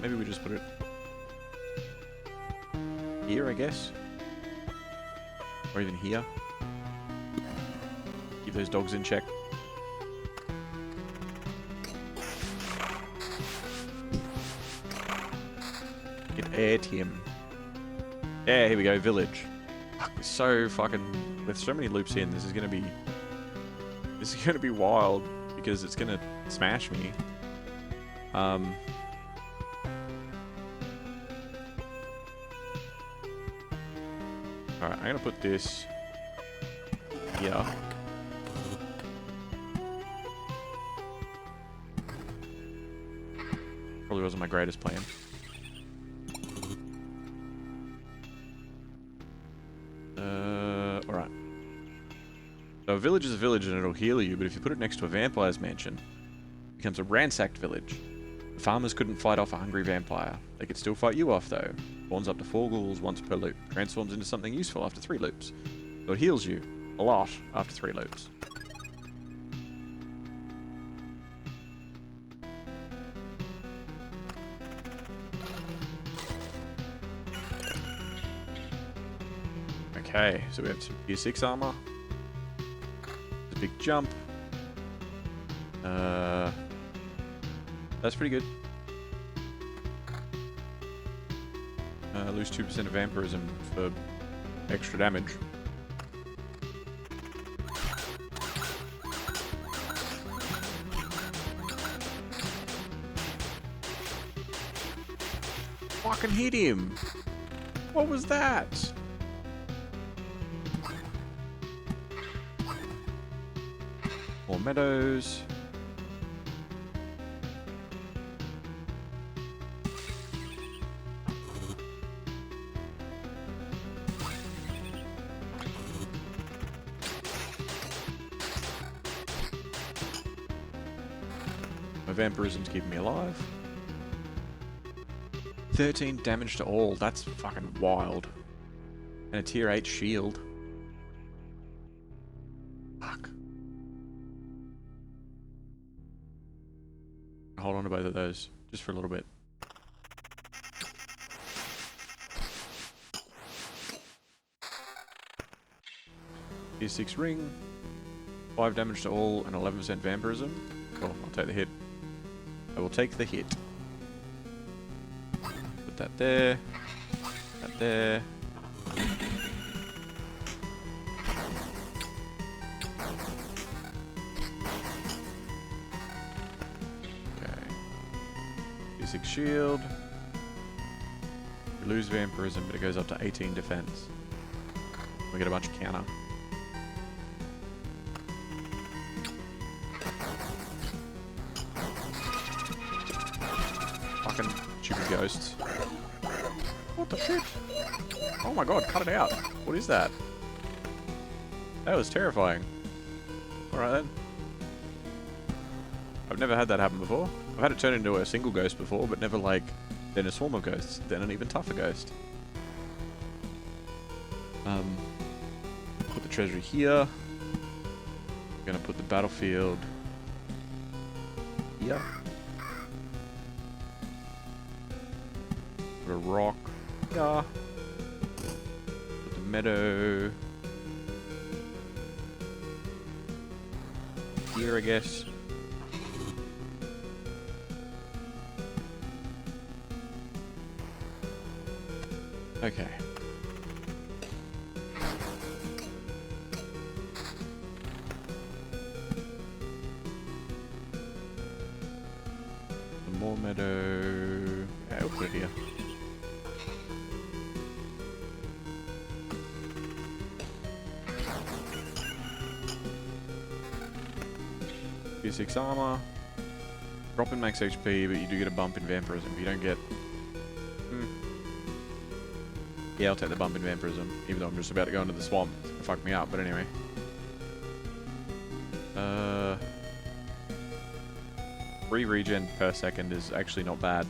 Maybe we just put it here, I guess. Or even here. Keep those dogs in check. Get at him. Yeah, here we go, village. Fuck, it's so fucking... With so many loops in, this is gonna be wild, because it's gonna smash me. Alright, I'm gonna put this here. Probably wasn't my greatest plan. Alright. So a village is a village and it'll heal you, but if you put it next to a vampire's mansion, it becomes a ransacked village. The farmers couldn't fight off a hungry vampire. They could still fight you off though. Spawns up to 4 ghouls once per loop. Transforms into something useful after 3 loops. So it heals you a lot after 3 loops. Okay, so we have some tier 6 armor. It's a big jump. That's pretty good. Lose 2% of vampirism for extra damage. Fucking hit him! What was that? More meadows. My vampirism's keeping me alive. 13 damage to all. That's fucking wild. And a tier 8 shield. Fuck. Hold on to both of those, just for a little bit. Tier 6 ring. 5 damage to all and 11% vampirism. Cool, I'll take the hit. I will take the hit. Put that there. That there. basic shield. We lose vampirism, but it goes up to 18 defense. We get a bunch of counter. Fucking stupid ghosts. What the shit? Oh my god, cut it out. What is that? That was terrifying. Alright then. I've never had that happen before. I've had it turn into a single ghost before, but never like, then a swarm of ghosts, then an even tougher ghost. Put the treasury here. I'm gonna put the battlefield here. Put a rock here. Put the meadow here, I guess. Okay. Some more meadow. Yeah, we'll put it here. Tier 6 armor. Drop in max HP, but you do get a bump in vampirism. You don't get... Yeah, I'll take the bump in vampirism, even though I'm just about to go into the swamp. It's gonna fuck me up, but anyway. 3 regen per second is actually not bad.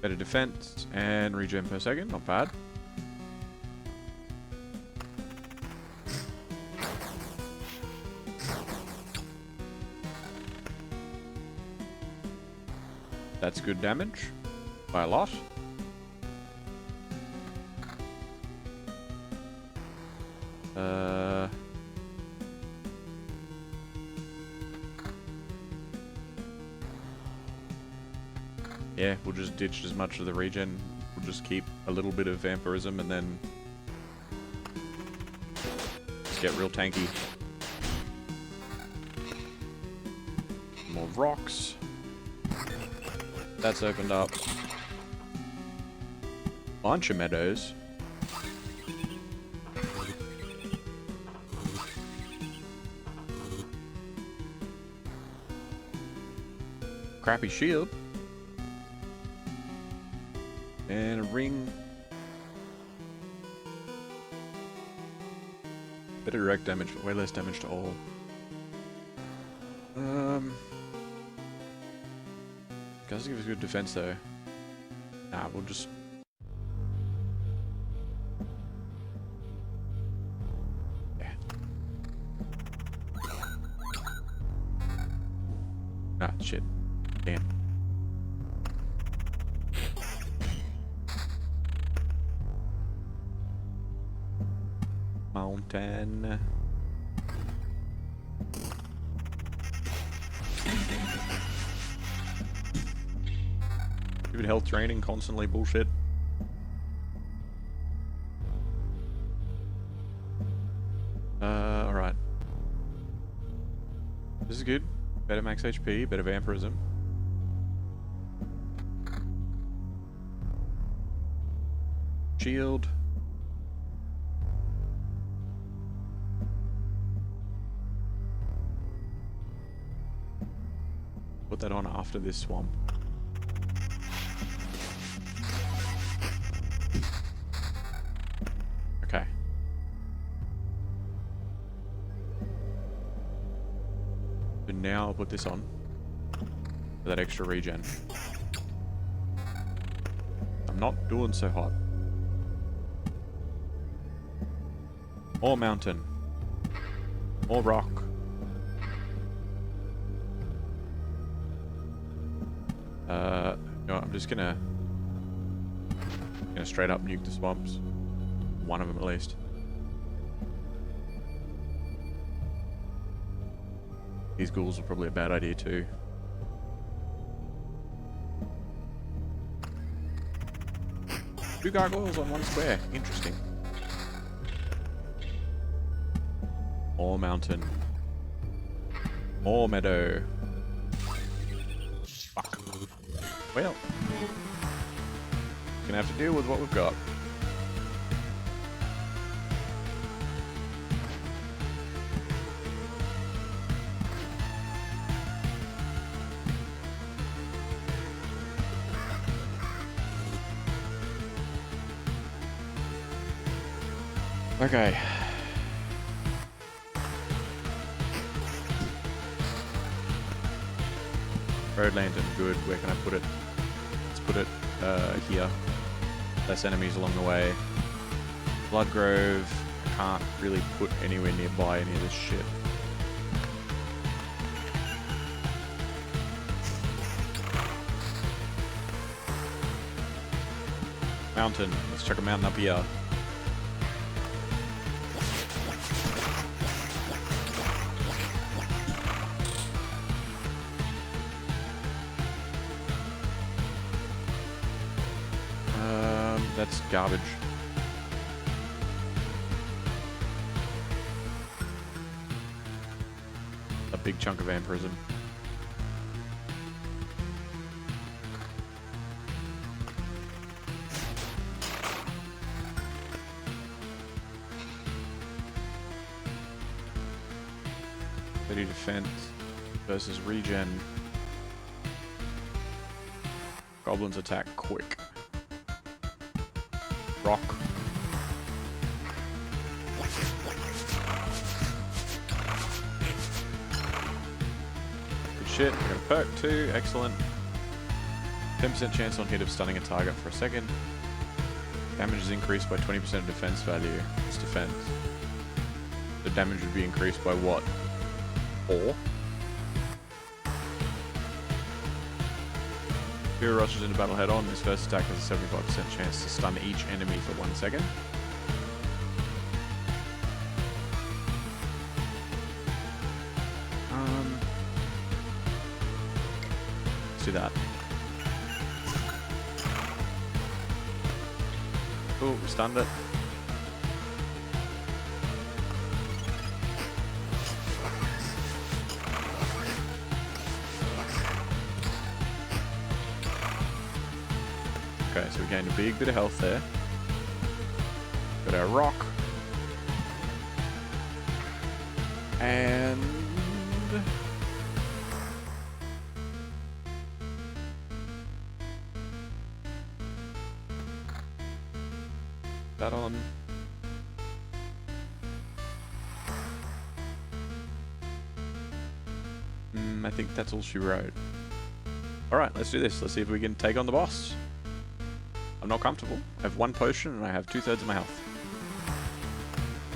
Better defense and regen per second, not bad. That's good damage by a lot. Yeah, we'll just ditch as much of the regen. We'll just keep a little bit of vampirism and then just get real tanky. More rocks. That's opened up. Bunch of meadows. Crappy shield. And a ring. Better direct damage, but way less damage to all. Doesn't give us good defense though. Nah, we'll just... Yeah. Ah, shit. Damn. Mountain. Stupid health training, constantly bullshit. Alright. This is good. Better max HP, better vampirism. Shield. Put that on after this swamp. Okay. So now I'll put this on for that extra regen. I'm not doing so hot. More mountain. More rock. No, I'm just gonna straight up nuke the swamps. One of them at least. These ghouls are probably a bad idea too. Two gargoyles on one square. Interesting. More mountain. More meadow. Fuck. Well. Gonna have to deal with what we've got. Okay. Road lantern, good. Where can I put it? Let's put it here. Less enemies along the way. Bloodgrove, can't really put anywhere nearby any of this shit. Mountain, let's check a mountain up here. That's garbage. A big chunk of vampirism. Ready defense versus regen. Goblins attack quick. Rock. Good shit. We got a perk too. Excellent. 10% chance on hit of stunning a target for a second. Damage is increased by 20% of defense value. It's defense. The damage would be increased by what? 4? Hero rushes into battle head on. His first attack has a 75% chance to stun each enemy for 1 second. Let's do that. Oh, we stunned it. Okay, so we gained a big bit of health there. Got our rock. And... that on. I think that's all she wrote. Alright, let's do this. Let's see if we can take on the boss. I'm not comfortable. I have 1 potion and I have 2/3 of my health.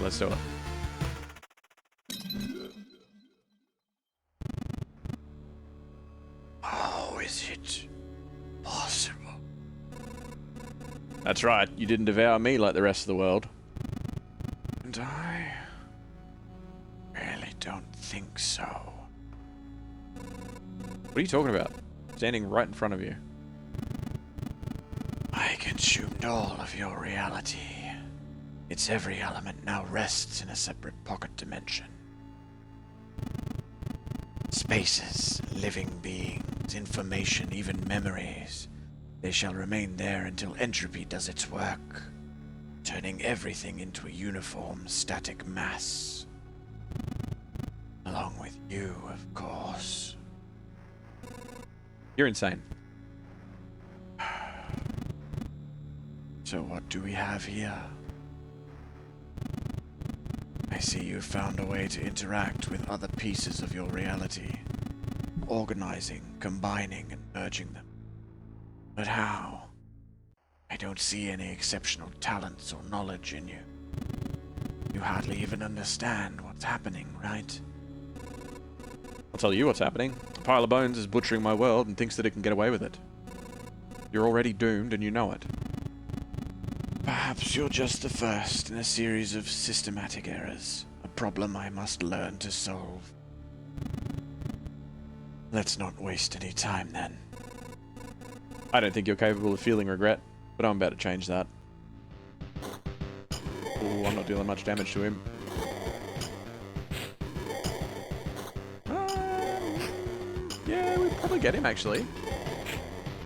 Let's do it. How is it possible? That's right, you didn't devour me like the rest of the world. And I really don't think so. What are you talking about? Standing right in front of you. I consumed all of your reality. Its every element now rests in a separate pocket dimension. Spaces, living beings, information, even memories. They shall remain there until entropy does its work, turning everything into a uniform, static mass. Along with you, of course. You're insane. So what do we have here? I see you've found a way to interact with other pieces of your reality, organizing, combining, and merging them. But how? I don't see any exceptional talents or knowledge in you. You hardly even understand what's happening, right? I'll tell you what's happening. A pile of bones is butchering my world and thinks that it can get away with it. You're already doomed and you know it. Perhaps you're just the first in a series of systematic errors, a problem I must learn to solve. Let's not waste any time then. I don't think you're capable of feeling regret, but I'm about to change that. Ooh, I'm not dealing much damage to him. probably get him, actually.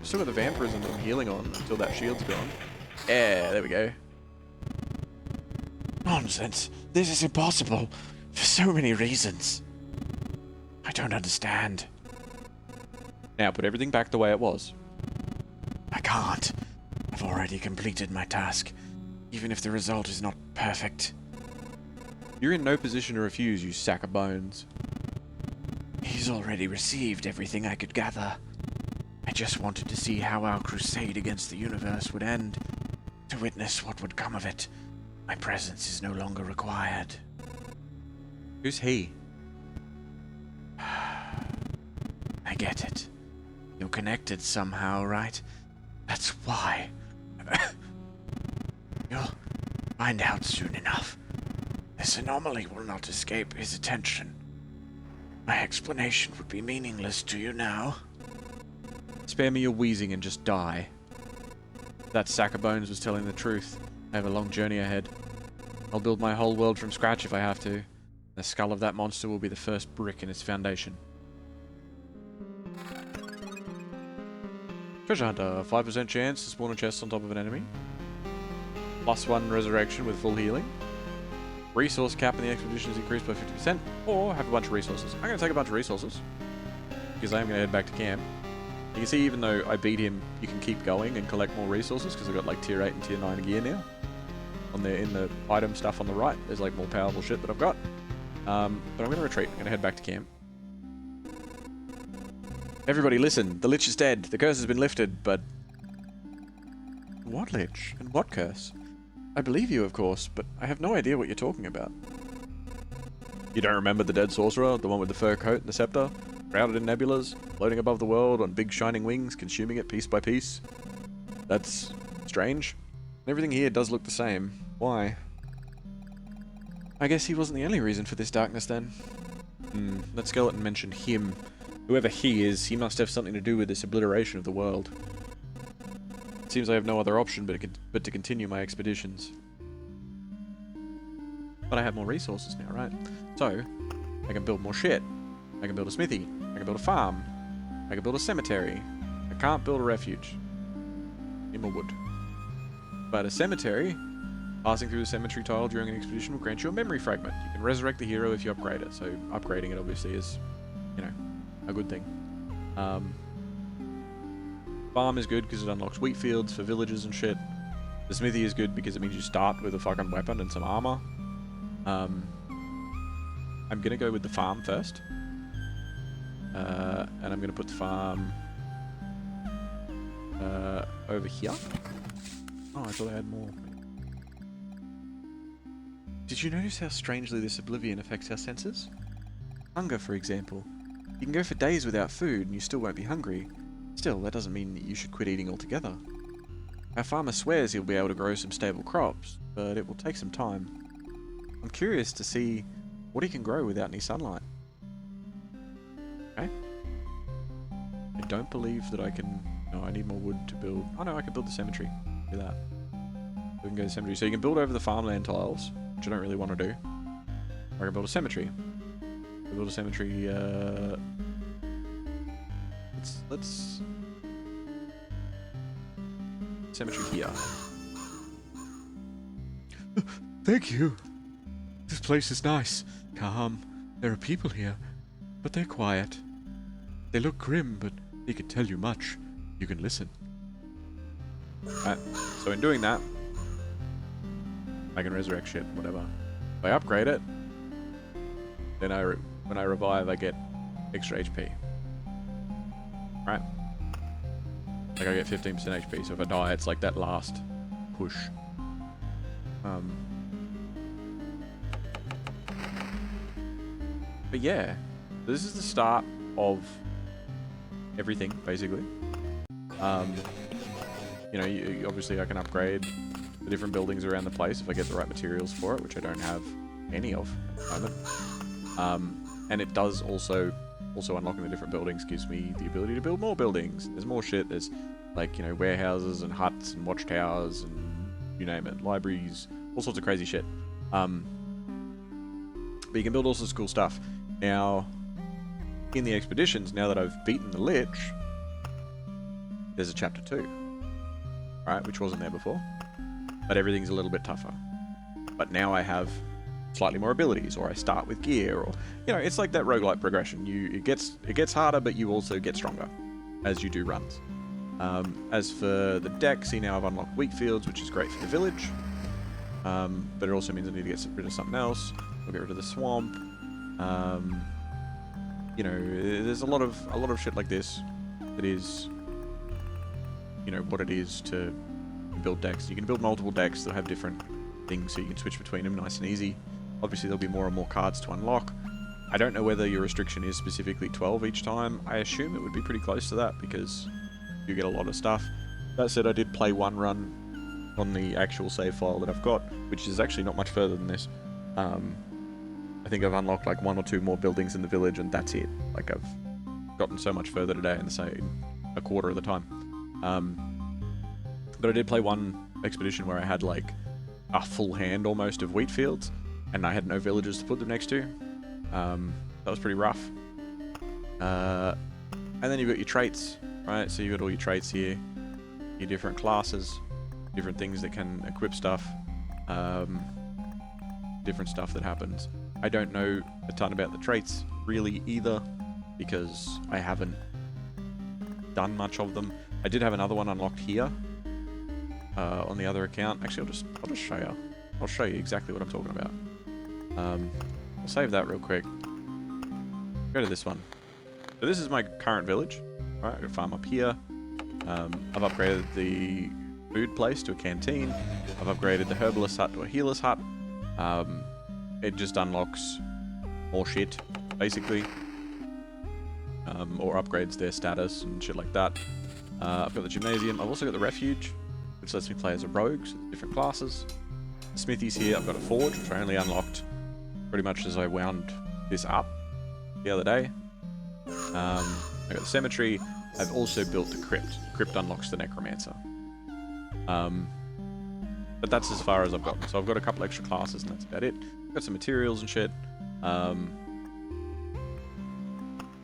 Still got the vampirism that I'm healing on until that shield's gone. Yeah, there we go. Nonsense. This is impossible. For so many reasons. I don't understand. Now, put everything back the way it was. I can't. I've already completed my task, even if the result is not perfect. You're in no position to refuse, you sack of bones. He's already received everything I could gather. I just wanted to see how our crusade against the universe would end, to witness what would come of it. My presence is no longer required. Who's he? I get it. You're connected somehow, right? That's why. You'll find out soon enough. This anomaly will not escape his attention. My explanation would be meaningless to you now. Spare me your wheezing and just die. That sack of bones was telling the truth. I have a long journey ahead. I'll build my whole world from scratch if I have to. The skull of that monster will be the first brick in its foundation. Treasure Hunter, 5% chance to spawn a chest on top of an enemy. +1 resurrection with full healing. Resource cap in the expedition is increased by 50%, or have a bunch of resources. I'm going to take a bunch of resources, because I am going to head back to camp. You can see even though I beat him, you can keep going and collect more resources, because I've got like tier 8 and tier 9 gear now. In the item stuff on the right, there's like more powerful shit that I've got. But I'm going to retreat. I'm going to head back to camp. Everybody listen, the Lich is dead. The curse has been lifted, but... What Lich? And what curse? I believe you, of course, but I have no idea what you're talking about. You don't remember the dead sorcerer? The one with the fur coat and the scepter? Shrouded in nebulas, floating above the world on big shining wings, consuming it piece by piece? That's strange. Everything here does look the same. Why? I guess he wasn't the only reason for this darkness then. That skeleton mentioned him. Whoever he is, he must have something to do with this obliteration of the world. It seems I have no other option but to continue my expeditions. But I have more resources now, right? So, I can build more shit. I can build a smithy. I can build a farm. I can build a cemetery. I can't build a refuge. Need more wood. But a cemetery, passing through the cemetery tile during an expedition will grant you a memory fragment. You can resurrect the hero if you upgrade it. So upgrading it obviously is, you know, a good thing. Farm is good because it unlocks wheat fields for villages and shit. The smithy is good because it means you start with a fucking weapon and some armor. I'm gonna go with the farm first. And I'm gonna put the farm over here. Oh, I thought I had more. Did you notice how strangely this oblivion affects our senses? Hunger, for example. You can go for days without food and you still won't be hungry. Still, that doesn't mean that you should quit eating altogether. Our farmer swears he'll be able to grow some stable crops, but it will take some time. I'm curious to see what he can grow without any sunlight. Okay. I don't believe that I can... No, I need more wood to build... Oh no, I can build the cemetery. Do that. We can go to the cemetery. So you can build over the farmland tiles, which I don't really want to do. Or I can build a cemetery. Build a cemetery, let's cemetery here. Thank you. This place is nice, calm. There are people here, but they're quiet. They look grim, but they can tell you much. You can listen. Right. So in doing that, I can resurrect shit, whatever. If I upgrade it, then when I revive, I get extra HP. Right? Like I get 15% HP, so if I die, it's like that last push. But yeah, this is the start of everything, basically. You know, obviously I can upgrade the different buildings around the place if I get the right materials for it, which I don't have any of at the moment. And it does also unlocking the different buildings gives me the ability to build more buildings. There's more shit. There's like, you know, warehouses and huts and watchtowers and you name it, libraries, all sorts of crazy shit. But you can build all sorts of cool stuff. Now, in the expeditions, now that I've beaten the Lich, there's a chapter 2, right, which wasn't there before, but everything's a little bit tougher. But now I have slightly more abilities, or I start with gear, or, you know, it's like that roguelike progression. It gets harder, but you also get stronger as you do runs. As for the deck, see, now I've unlocked wheat fields, which is great for the village, but it also means I need to get rid of something else. I'll get rid of the swamp. You know, there's a lot of shit like this that is, you know, what it is to build decks. You can build multiple decks that have different things, so you can switch between them nice and easy. Obviously, there'll be more and more cards to unlock. I don't know whether your restriction is specifically 12 each time. I assume it would be pretty close to that, because you get a lot of stuff. That said, I did play one run on the actual save file that I've got, which is actually not much further than this. I think I've unlocked like 1 or 2 more buildings in the village, and that's it. Like, I've gotten so much further today in, say, a quarter of the time. But I did play one expedition where I had like a full hand almost of wheat fields, and I had no villagers to put them next to. That was pretty rough. And then you've got your traits, right? So you've got all your traits here, your different classes, different things that can equip stuff, different stuff that happens. I don't know a ton about the traits really either, because I haven't done much of them. I did have another one unlocked here on the other account. Actually, I'll just show you. I'll show you exactly what I'm talking about. I'll save that real quick. Go to this one. So this is my current village. All right, I got a farm up here. I've upgraded the food place to a canteen. I've upgraded the herbalist hut to a healer's hut. It just unlocks more shit, basically. Or upgrades their status and shit like that. I've got the gymnasium. I've also got the refuge, which lets me play as a rogue, so different classes. The smithy's here. I've got a forge, which I only unlocked pretty much as I wound this up the other day. I've got the cemetery. I've also built the crypt. The crypt unlocks the necromancer. But that's as far as I've gotten. So I've got a couple extra classes, and that's about it. I've got some materials and shit.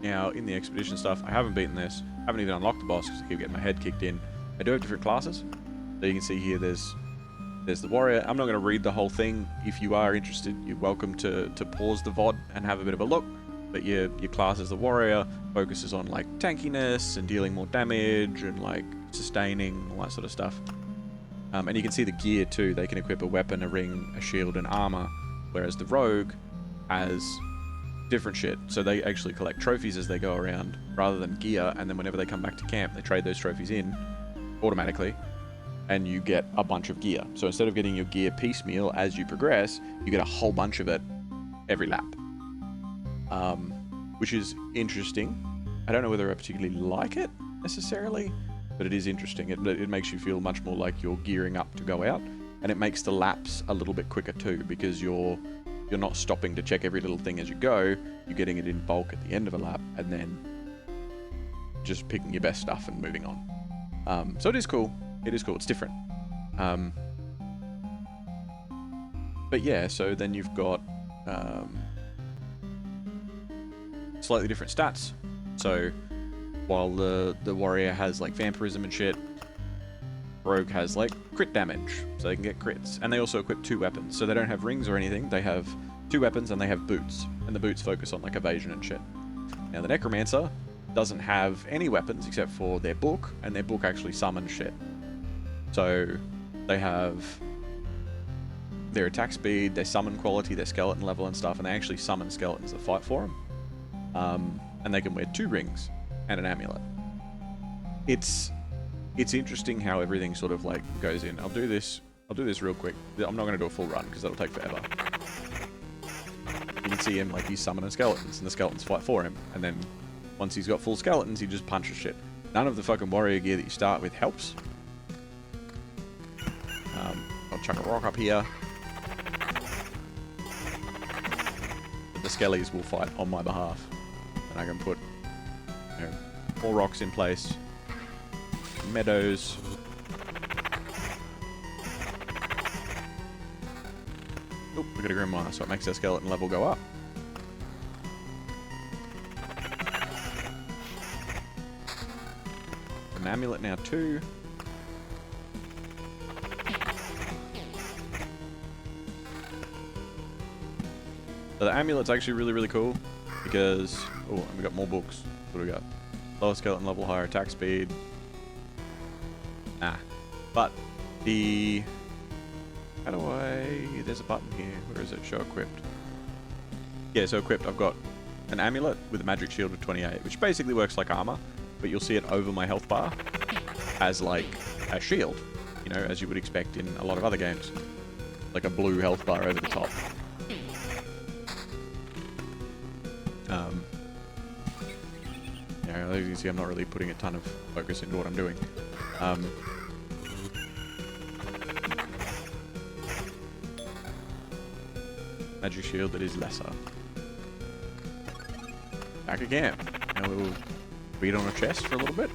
Now, in the expedition stuff, I haven't beaten this. I haven't even unlocked the boss because I keep getting my head kicked in. I do have different classes. So you can see here there's the warrior. I'm not going to read the whole thing. If you are interested, you're welcome to pause the VOD and have a bit of a look. But your class as the warrior focuses on like tankiness and dealing more damage and like sustaining, all that sort of stuff. And you can see the gear too. They can equip a weapon, a ring, a shield, and armor. Whereas the rogue has different shit. So they actually collect trophies as they go around rather than gear. And then whenever they come back to camp, they trade those trophies in automatically. And you get a bunch of gear. So instead of getting your gear piecemeal as you progress, you get a whole bunch of it every lap. Which is interesting. I don't know whether I particularly like it necessarily, but it is interesting. It makes you feel much more like you're gearing up to go out, and it makes the laps a little bit quicker too, because you're not stopping to check every little thing as you go. You're getting it in bulk at the end of a lap, and then just picking your best stuff and moving on. So it is cool. It is cool. It's different. But yeah, so then you've got slightly different stats. So while the warrior has like vampirism and shit, rogue has like crit damage, so they can get crits. And they also equip 2 weapons, so they don't have rings or anything. They have 2 weapons and they have boots, and the boots focus on like evasion and shit. Now the necromancer doesn't have any weapons except for their book, and their book actually summons shit. So they have their attack speed, their summon quality, their skeleton level and stuff, and they actually summon skeletons that fight for them. And they can wear 2 rings and an amulet. It's interesting how everything sort of like goes in. I'll do this real quick. I'm not going to do a full run because that'll take forever. You can see him, like, he's summoning skeletons, and the skeletons fight for him. And then once he's got full skeletons, he just punches shit. None of the fucking warrior gear that you start with helps. I'll chuck a rock up here. But the skellies will fight on my behalf. And I can put, you know, more rocks in place. Meadows. Oop, we got a grimoire, so it makes our skeleton level go up. amulet now too. So the amulet's actually really, really cool because... Oh, and we got more books. What do we got? Lower skeleton level, higher attack speed. Nah. But the... How do I... There's a button here. Where is it? Show equipped. Yeah, so equipped. I've got an amulet with a magic shield of 28, which basically works like armor, but you'll see it over my health bar as like a shield, you know, as you would expect in a lot of other games. Like a blue health bar over the top. Yeah, as you can see, I'm not really putting a ton of focus into what I'm doing. Magic shield that is lesser. Back again. Now we'll beat on a chest for a little bit.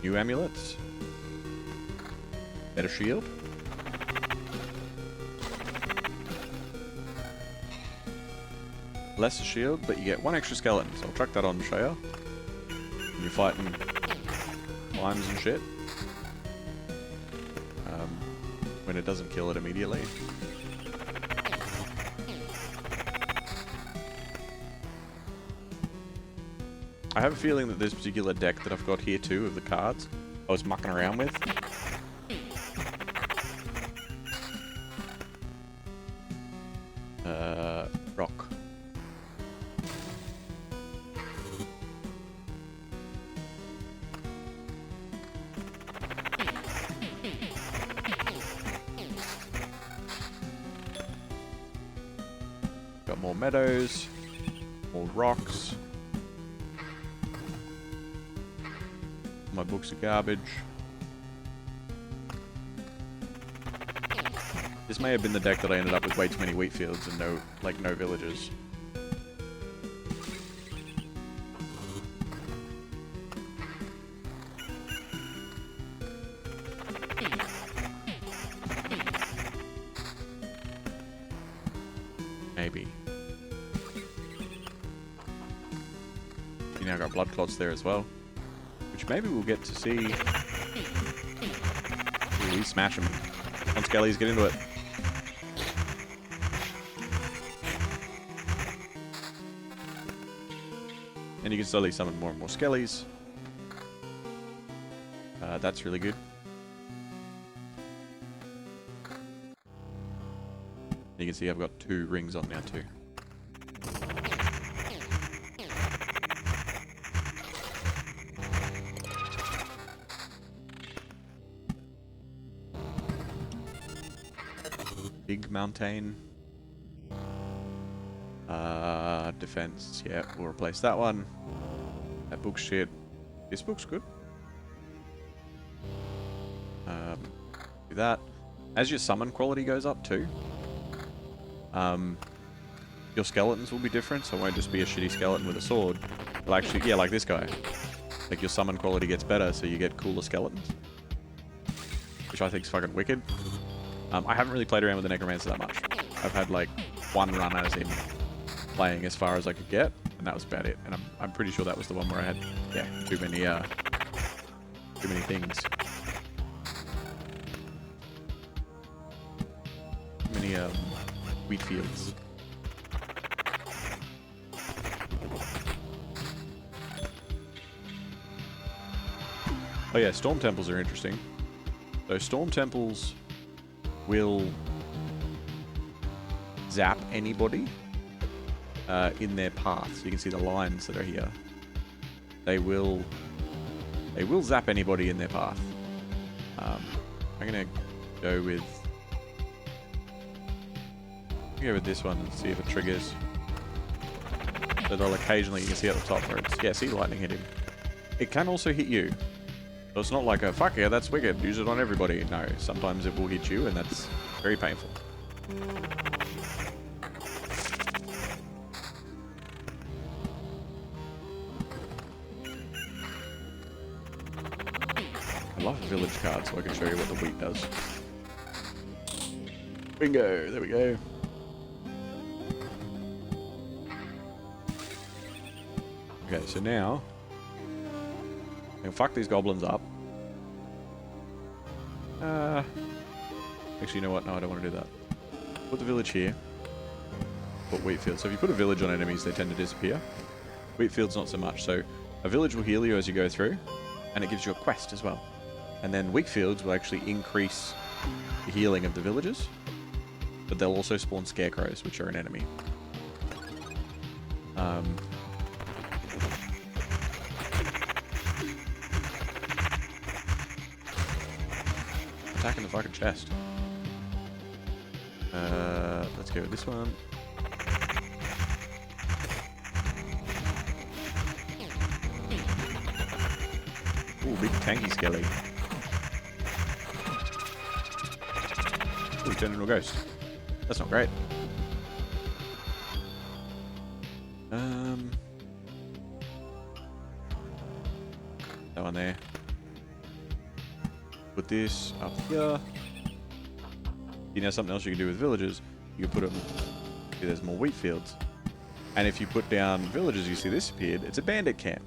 New amulets. Better shield. Lesser shield, but you get one extra skeleton, so I'll chuck that on to show you. When you're fighting slimes and shit. When it doesn't kill it immediately. I have a feeling that this particular deck that I've got here too, of the cards, I was mucking around with. Rock. Got more meadows, more rocks. My books are garbage. This may have been the deck that I ended up with way too many wheat fields and no villages. Maybe. You now got blood clots there as well. Which maybe we'll get to see. Ooh, we smash him. Come on, Skellies, get into it. And you can slowly summon more and more Skellies. That's really good. You can see I've got 2 rings on now too. Big mountain. Defense. Yeah, we'll replace that one. That book's shit. This book's good. Do that. As your summon quality goes up too, your skeletons will be different, so it won't just be a shitty skeleton with a sword. Well, actually, yeah, like this guy. Like your summon quality gets better, so you get cooler skeletons. Which I think is fucking wicked. I haven't really played around with the Necromancer that much. I've had like 1 run as in playing as far as I could get, and that was about it. And I'm pretty sure that was the one where I had, yeah, too many things. Too many wheat fields. Oh yeah, storm temples are interesting. So storm temples will zap anybody in their path. So you can see the lines that are here. They will zap anybody in their path. I'm gonna go with this one and see if it triggers. So they'll occasionally, you can see at the top where it's, yeah, see lightning hit him. It can also hit you. So it's not like a, fuck yeah, that's wicked, use it on everybody. No, sometimes it will hit you and that's very painful. I love a village card so I can show you what the wheat does. Bingo, there we go. Okay, so now I can fuck these goblins up. Actually, you know what? No, I don't want to do that. Put the village here. Put Wheatfield. So if you put a village on enemies, they tend to disappear. Wheatfield's not so much. So a village will heal you as you go through, and it gives you a quest as well. And then weak fields will actually increase the healing of the villagers, but they'll also spawn scarecrows, which are an enemy. Attacking the fucking chest. Let's go with this one. Ooh, big tanky skelly. Ooh, he turned into a ghost. That's not great. That one there. Put this up here. You know something else you can do with villagers? You can put them... See, there's more wheat fields. And if you put down villagers, you see this appeared. It's a bandit camp.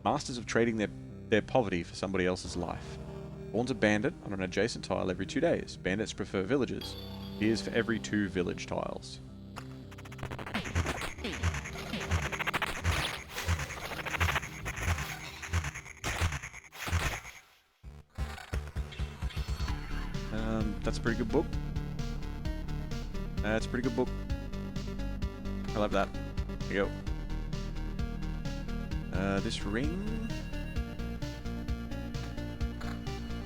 Masters of trading their poverty for somebody else's life. Spawns a bandit on an adjacent tile every 2 days. Bandits prefer villagers. Here's for every 2 village tiles. That's a pretty good book. That's a pretty good book. I love that. There you go. This ring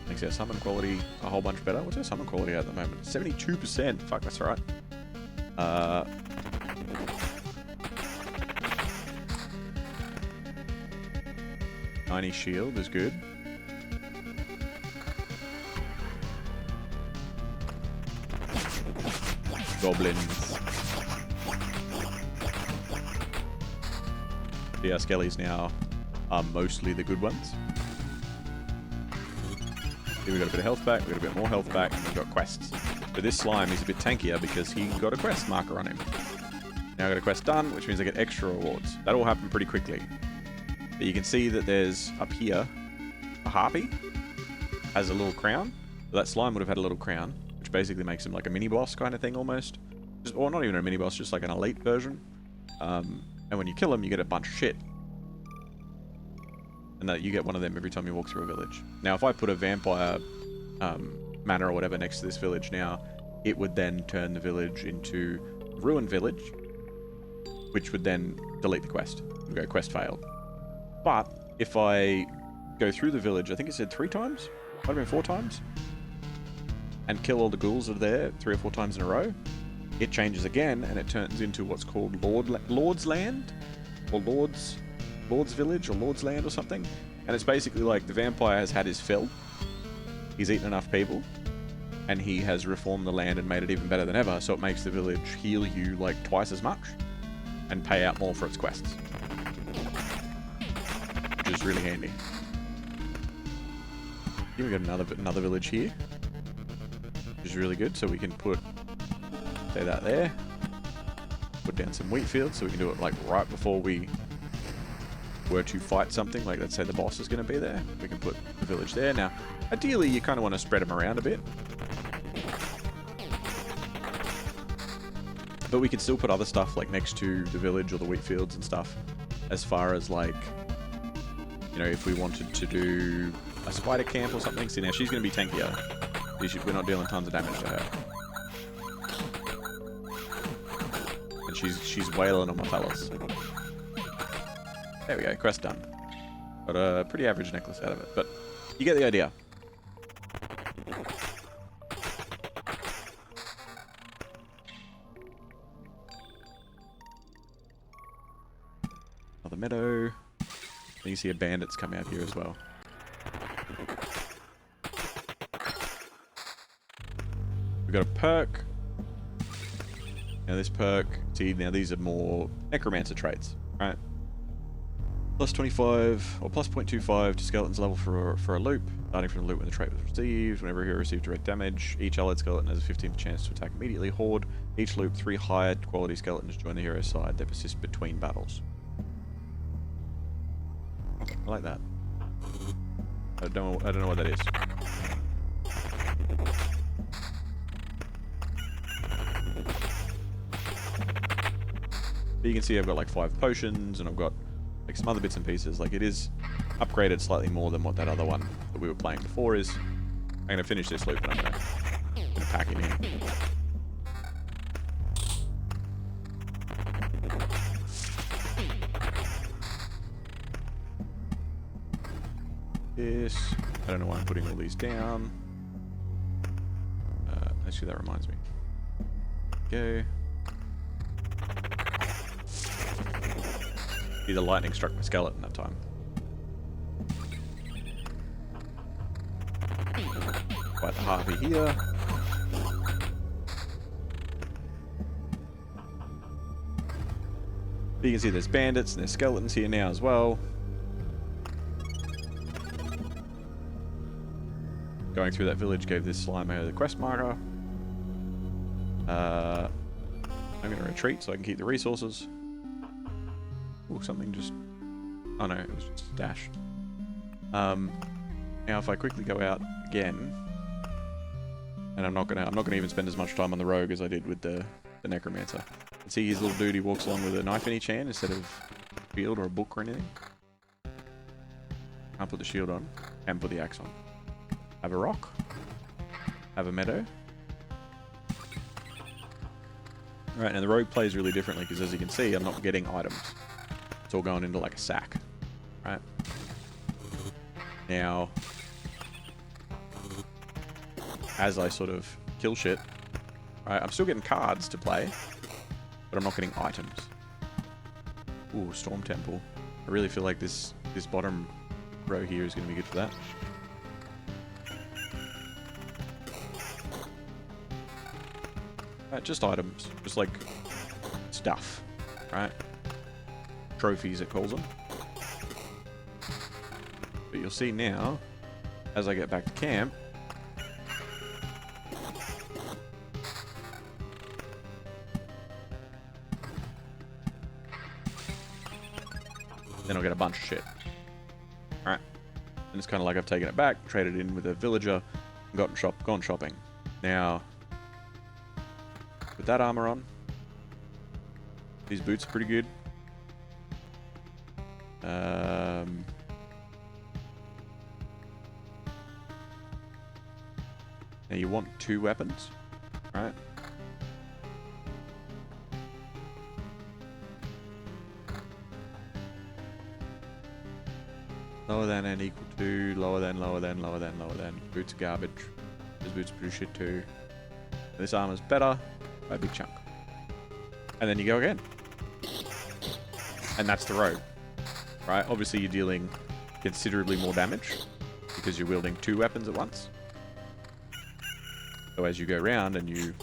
makes our summon quality a whole bunch better. What's our summon quality at the moment? 72%. Fuck, that's alright. 90 shield is good. Goblins. Yeah, skellies now are mostly the good ones. Here we got a bit of health back, we got a bit more health back, and we've got quests. But this slime is a bit tankier because he got a quest marker on him. Now I got a quest done, which means I get extra rewards. That'll happen pretty quickly. But you can see that there's, up here, a harpy. Has a little crown. So that slime would have had a little crown, which basically makes him like a mini-boss kind of thing almost. Or not even a mini-boss, just like an elite version. And when you kill him, you get a bunch of shit. And that you get one of them every time you walk through a village. Now, if I put a vampire manor or whatever next to this village now, it would then turn the village into Ruined Village, which would then delete the quest. It would go, quest failed. But if I go through the village, I think it said 3 times? Might have been 4 times. And kill all the ghouls that are there 3 or 4 times in a row, it changes again and it turns into what's called Lord's Land? Or Lord's Village or Lord's Land or something. And it's basically like the vampire has had his fill. He's eaten enough people. And he has reformed the land and made it even better than ever. So it makes the village heal you like twice as much. And pay out more for its quests. Which is really handy. Here we got another village here. Which is really good. So we can put... say that there. Put down some wheat fields so we can do it like right before we were to fight something. Like let's say the boss is going to be there. We can put the village there. Now, ideally you kind of want to spread them around a bit. But we could still put other stuff like next to the village or the wheat fields and stuff. As far as like, you know, if we wanted to do a spider camp or something. See now she's going to be tankier. We're not dealing tons of damage to her. And she's wailing on my fellas. There we go, quest done. Got a pretty average necklace out of it, but you get the idea. Another meadow. And you see a bandit's come out here as well. We've got a perk. Now this perk, see now these are more necromancer traits, right? Plus 25 or plus 0.25 to skeleton's level for a loop, starting from the loop when the trait was received. Whenever a hero receives direct damage, each allied skeleton has a 15% chance to attack immediately. Horde. Each loop, 3 higher quality skeletons join the hero's side. They persist between battles. I like that. I don't know what that is. But you can see I've got like 5 potions, and I've got like some other bits and pieces. Like, it is upgraded slightly more than what that other one that we were playing before is. I'm going to finish this loop, and I'm going to pack it in. This. I don't know why I'm putting all these down. Actually, that reminds me. Go. The lightning struck my skeleton that time. Quite the harpy here. But you can see there's bandits and there's skeletons here now as well. Going through that village gave this Slimer the quest marker. I'm going to retreat so I can keep the resources. Oh, something just... Oh no, it was just dashed. Now if I quickly go out again, and I'm not gonna even spend as much time on the rogue as I did with the necromancer. And see his little dude, he walks along with a knife in each hand instead of a shield or a book or anything. Can't put the shield on, and put the axe on. Have a rock. Have a meadow. Alright, now the rogue plays really differently because as you can see, I'm not getting items. It's all going into like a sack. Right? Now, as I sort of kill shit, right, I'm still getting cards to play, but I'm not getting items. Ooh, Storm Temple. I really feel like this bottom row here is going to be good for that. Just items. Just like stuff. Right? Trophies, it calls them. But you'll see now, as I get back to camp, then I'll get a bunch of shit. Alright. And it's kind of like I've taken it back, traded in with a villager, and gone shopping. Now, with that armor on, these boots are pretty good. Now you want 2 weapons, right? Lower than and equal to, lower than, lower than, lower than, lower than. Boots are garbage. These boots are pretty shit too. This armor's better by a big chunk. And then you go again. And that's the rogue. Right? Obviously you're dealing considerably more damage because you're wielding 2 weapons at once. So as you go around and you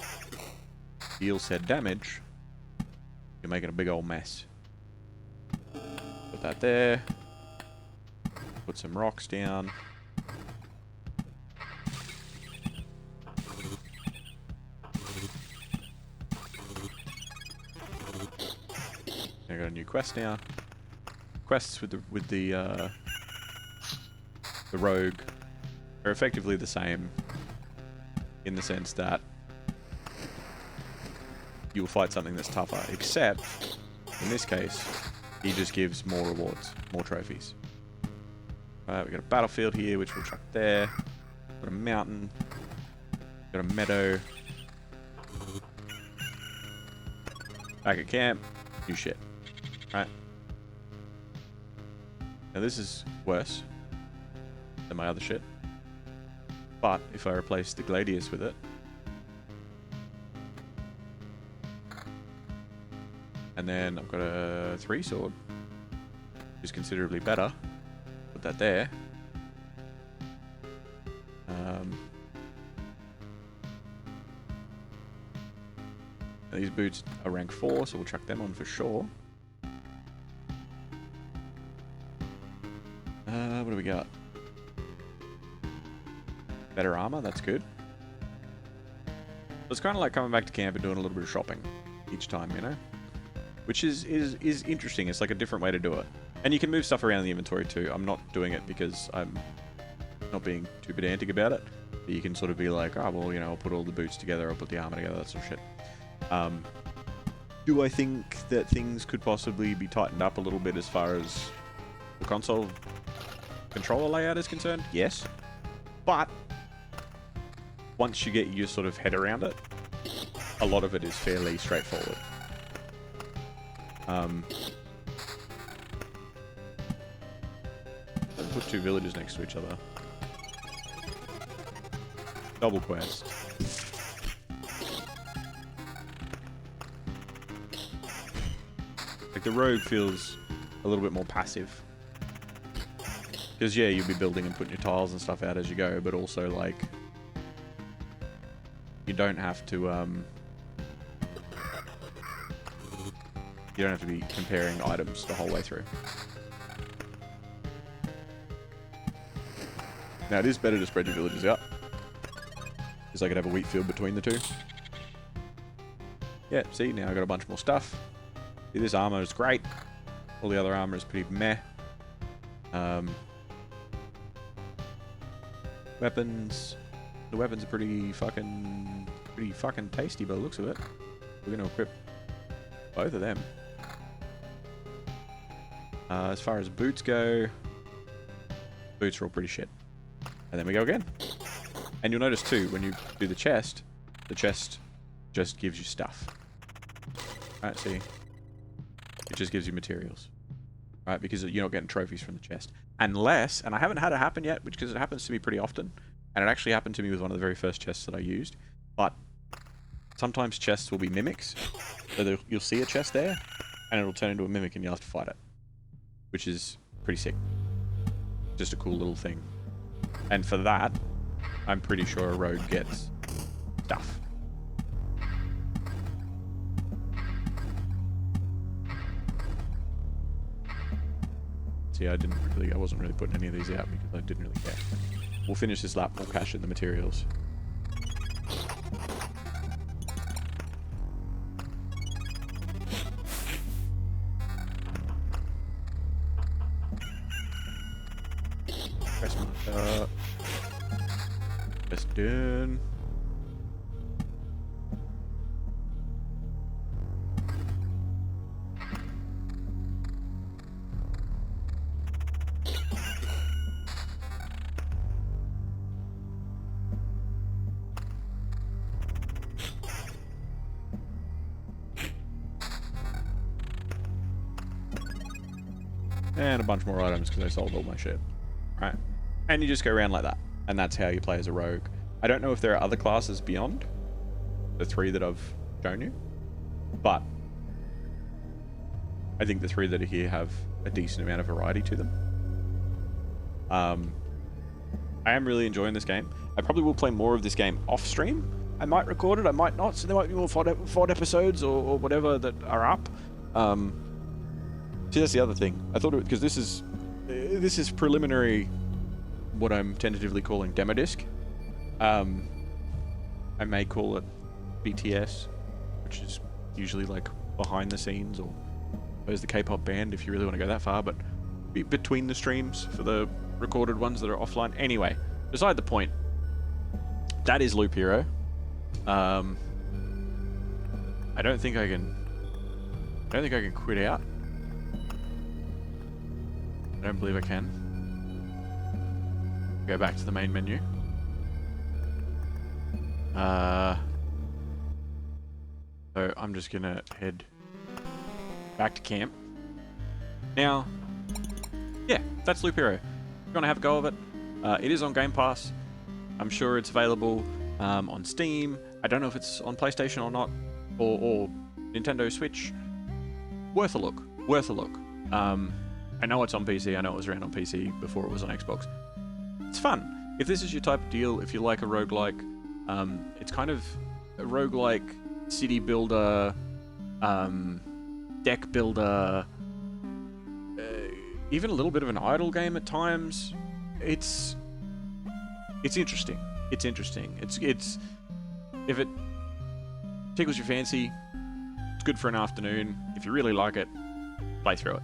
deal said damage, you're making a big old mess. Put that there. Put some rocks down. I got a new quest now. Quests with the rogue are effectively the same in the sense that you'll fight something that's tougher, except in this case he just gives more rewards, more trophies. Alright, we've got a battlefield here which we'll chuck there. Got a mountain, got a meadow. Back at camp, new shit. Right. Now this is worse than my other shit. But if I replace the Gladius with it, and then I've got a 3 sword, which is considerably better. Put that there. These boots are rank 4, so we'll chuck them on for sure. What do we got? Better armor, that's good. So it's kind of like coming back to camp and doing a little bit of shopping each time, you know? Which is interesting. It's like a different way to do it. And you can move stuff around in the inventory too. I'm not doing it because I'm not being too pedantic about it. But you can sort of be like, oh, well, you know, I'll put all the boots together, I'll put the armor together, that sort of shit. Do I think that things could possibly be tightened up a little bit as far as the console controller layout is concerned? Yes. But once you get your sort of head around it, a lot of it is fairly straightforward. Let's put two villages next to each other. Double quest. Like, the rogue feels a little bit more passive. Because, yeah, you'll be building and putting your tiles and stuff out as you go, but also, like, you don't have to, you don't have to be comparing items the whole way through. Now, it is better to spread your villages out, because I could have a wheat field between the two. Yeah, see, now I got a bunch more stuff. See, this armor is great. All the other armor is pretty meh. Weapons. The weapons are pretty fucking tasty by the looks of it. We're going to equip both of them. As far as boots go, boots are all pretty shit. And then we go again. And you'll notice too, when you do the chest just gives you stuff. Right, see? It just gives you materials. Right, because you're not getting trophies from the chest. Unless, and I haven't had it happen yet, because it happens to me pretty often, and it actually happened to me with one of the very first chests that I used, but sometimes chests will be mimics. So you'll see a chest there, and it'll turn into a mimic and you'll have to fight it. Which is pretty sick. Just a cool little thing. And for that, I'm pretty sure a rogue gets stuff. See, I wasn't really putting any of these out because I didn't really care. We'll finish this lap, we'll cash in the materials. Press mark up. Press done. And a bunch more items because I sold all my shit. Right. And you just go around like that. And that's how you play as a rogue. I don't know if there are other classes beyond the three that I've shown you. But I think the three that are here have a decent amount of variety to them. I am really enjoying this game. I probably will play more of this game off stream. I might record it, I might not. So there might be more VOD episodes or whatever that are up. See, that's the other thing. I thought because this is preliminary, what I'm tentatively calling demo disc. I may call it BTS, which is usually like behind the scenes, or there's the K-pop band if you really want to go that far, but between the streams for the recorded ones that are offline. Anyway, beside the point, that is Loop Hero. I don't think I can quit out. I don't believe I can. Go back to the main menu. So I'm just gonna head back to camp. Now, yeah, that's Loop Hero. If you want to have a go of it, it is on Game Pass. I'm sure it's available on Steam. I don't know if it's on PlayStation or not, or Nintendo Switch. Worth a look. Worth a look. I know it's on PC. I know it was around on PC before it was on Xbox. It's fun. If this is your type of deal, if you like a roguelike, it's kind of a roguelike city builder, deck builder, even a little bit of an idle game at times. It's interesting. It's interesting. It's if it tickles your fancy, it's good for an afternoon. If you really like it, play through it.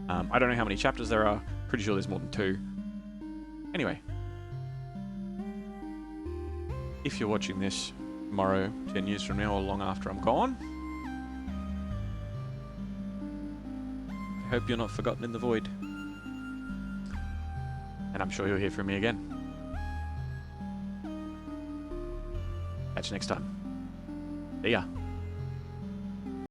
I don't know how many chapters there are. Pretty sure there's more than 2. Anyway, if you're watching this tomorrow, 10 years from now, or long after I'm gone, I hope you're not forgotten in the void. And I'm sure you'll hear from me again. Catch you next time. See ya.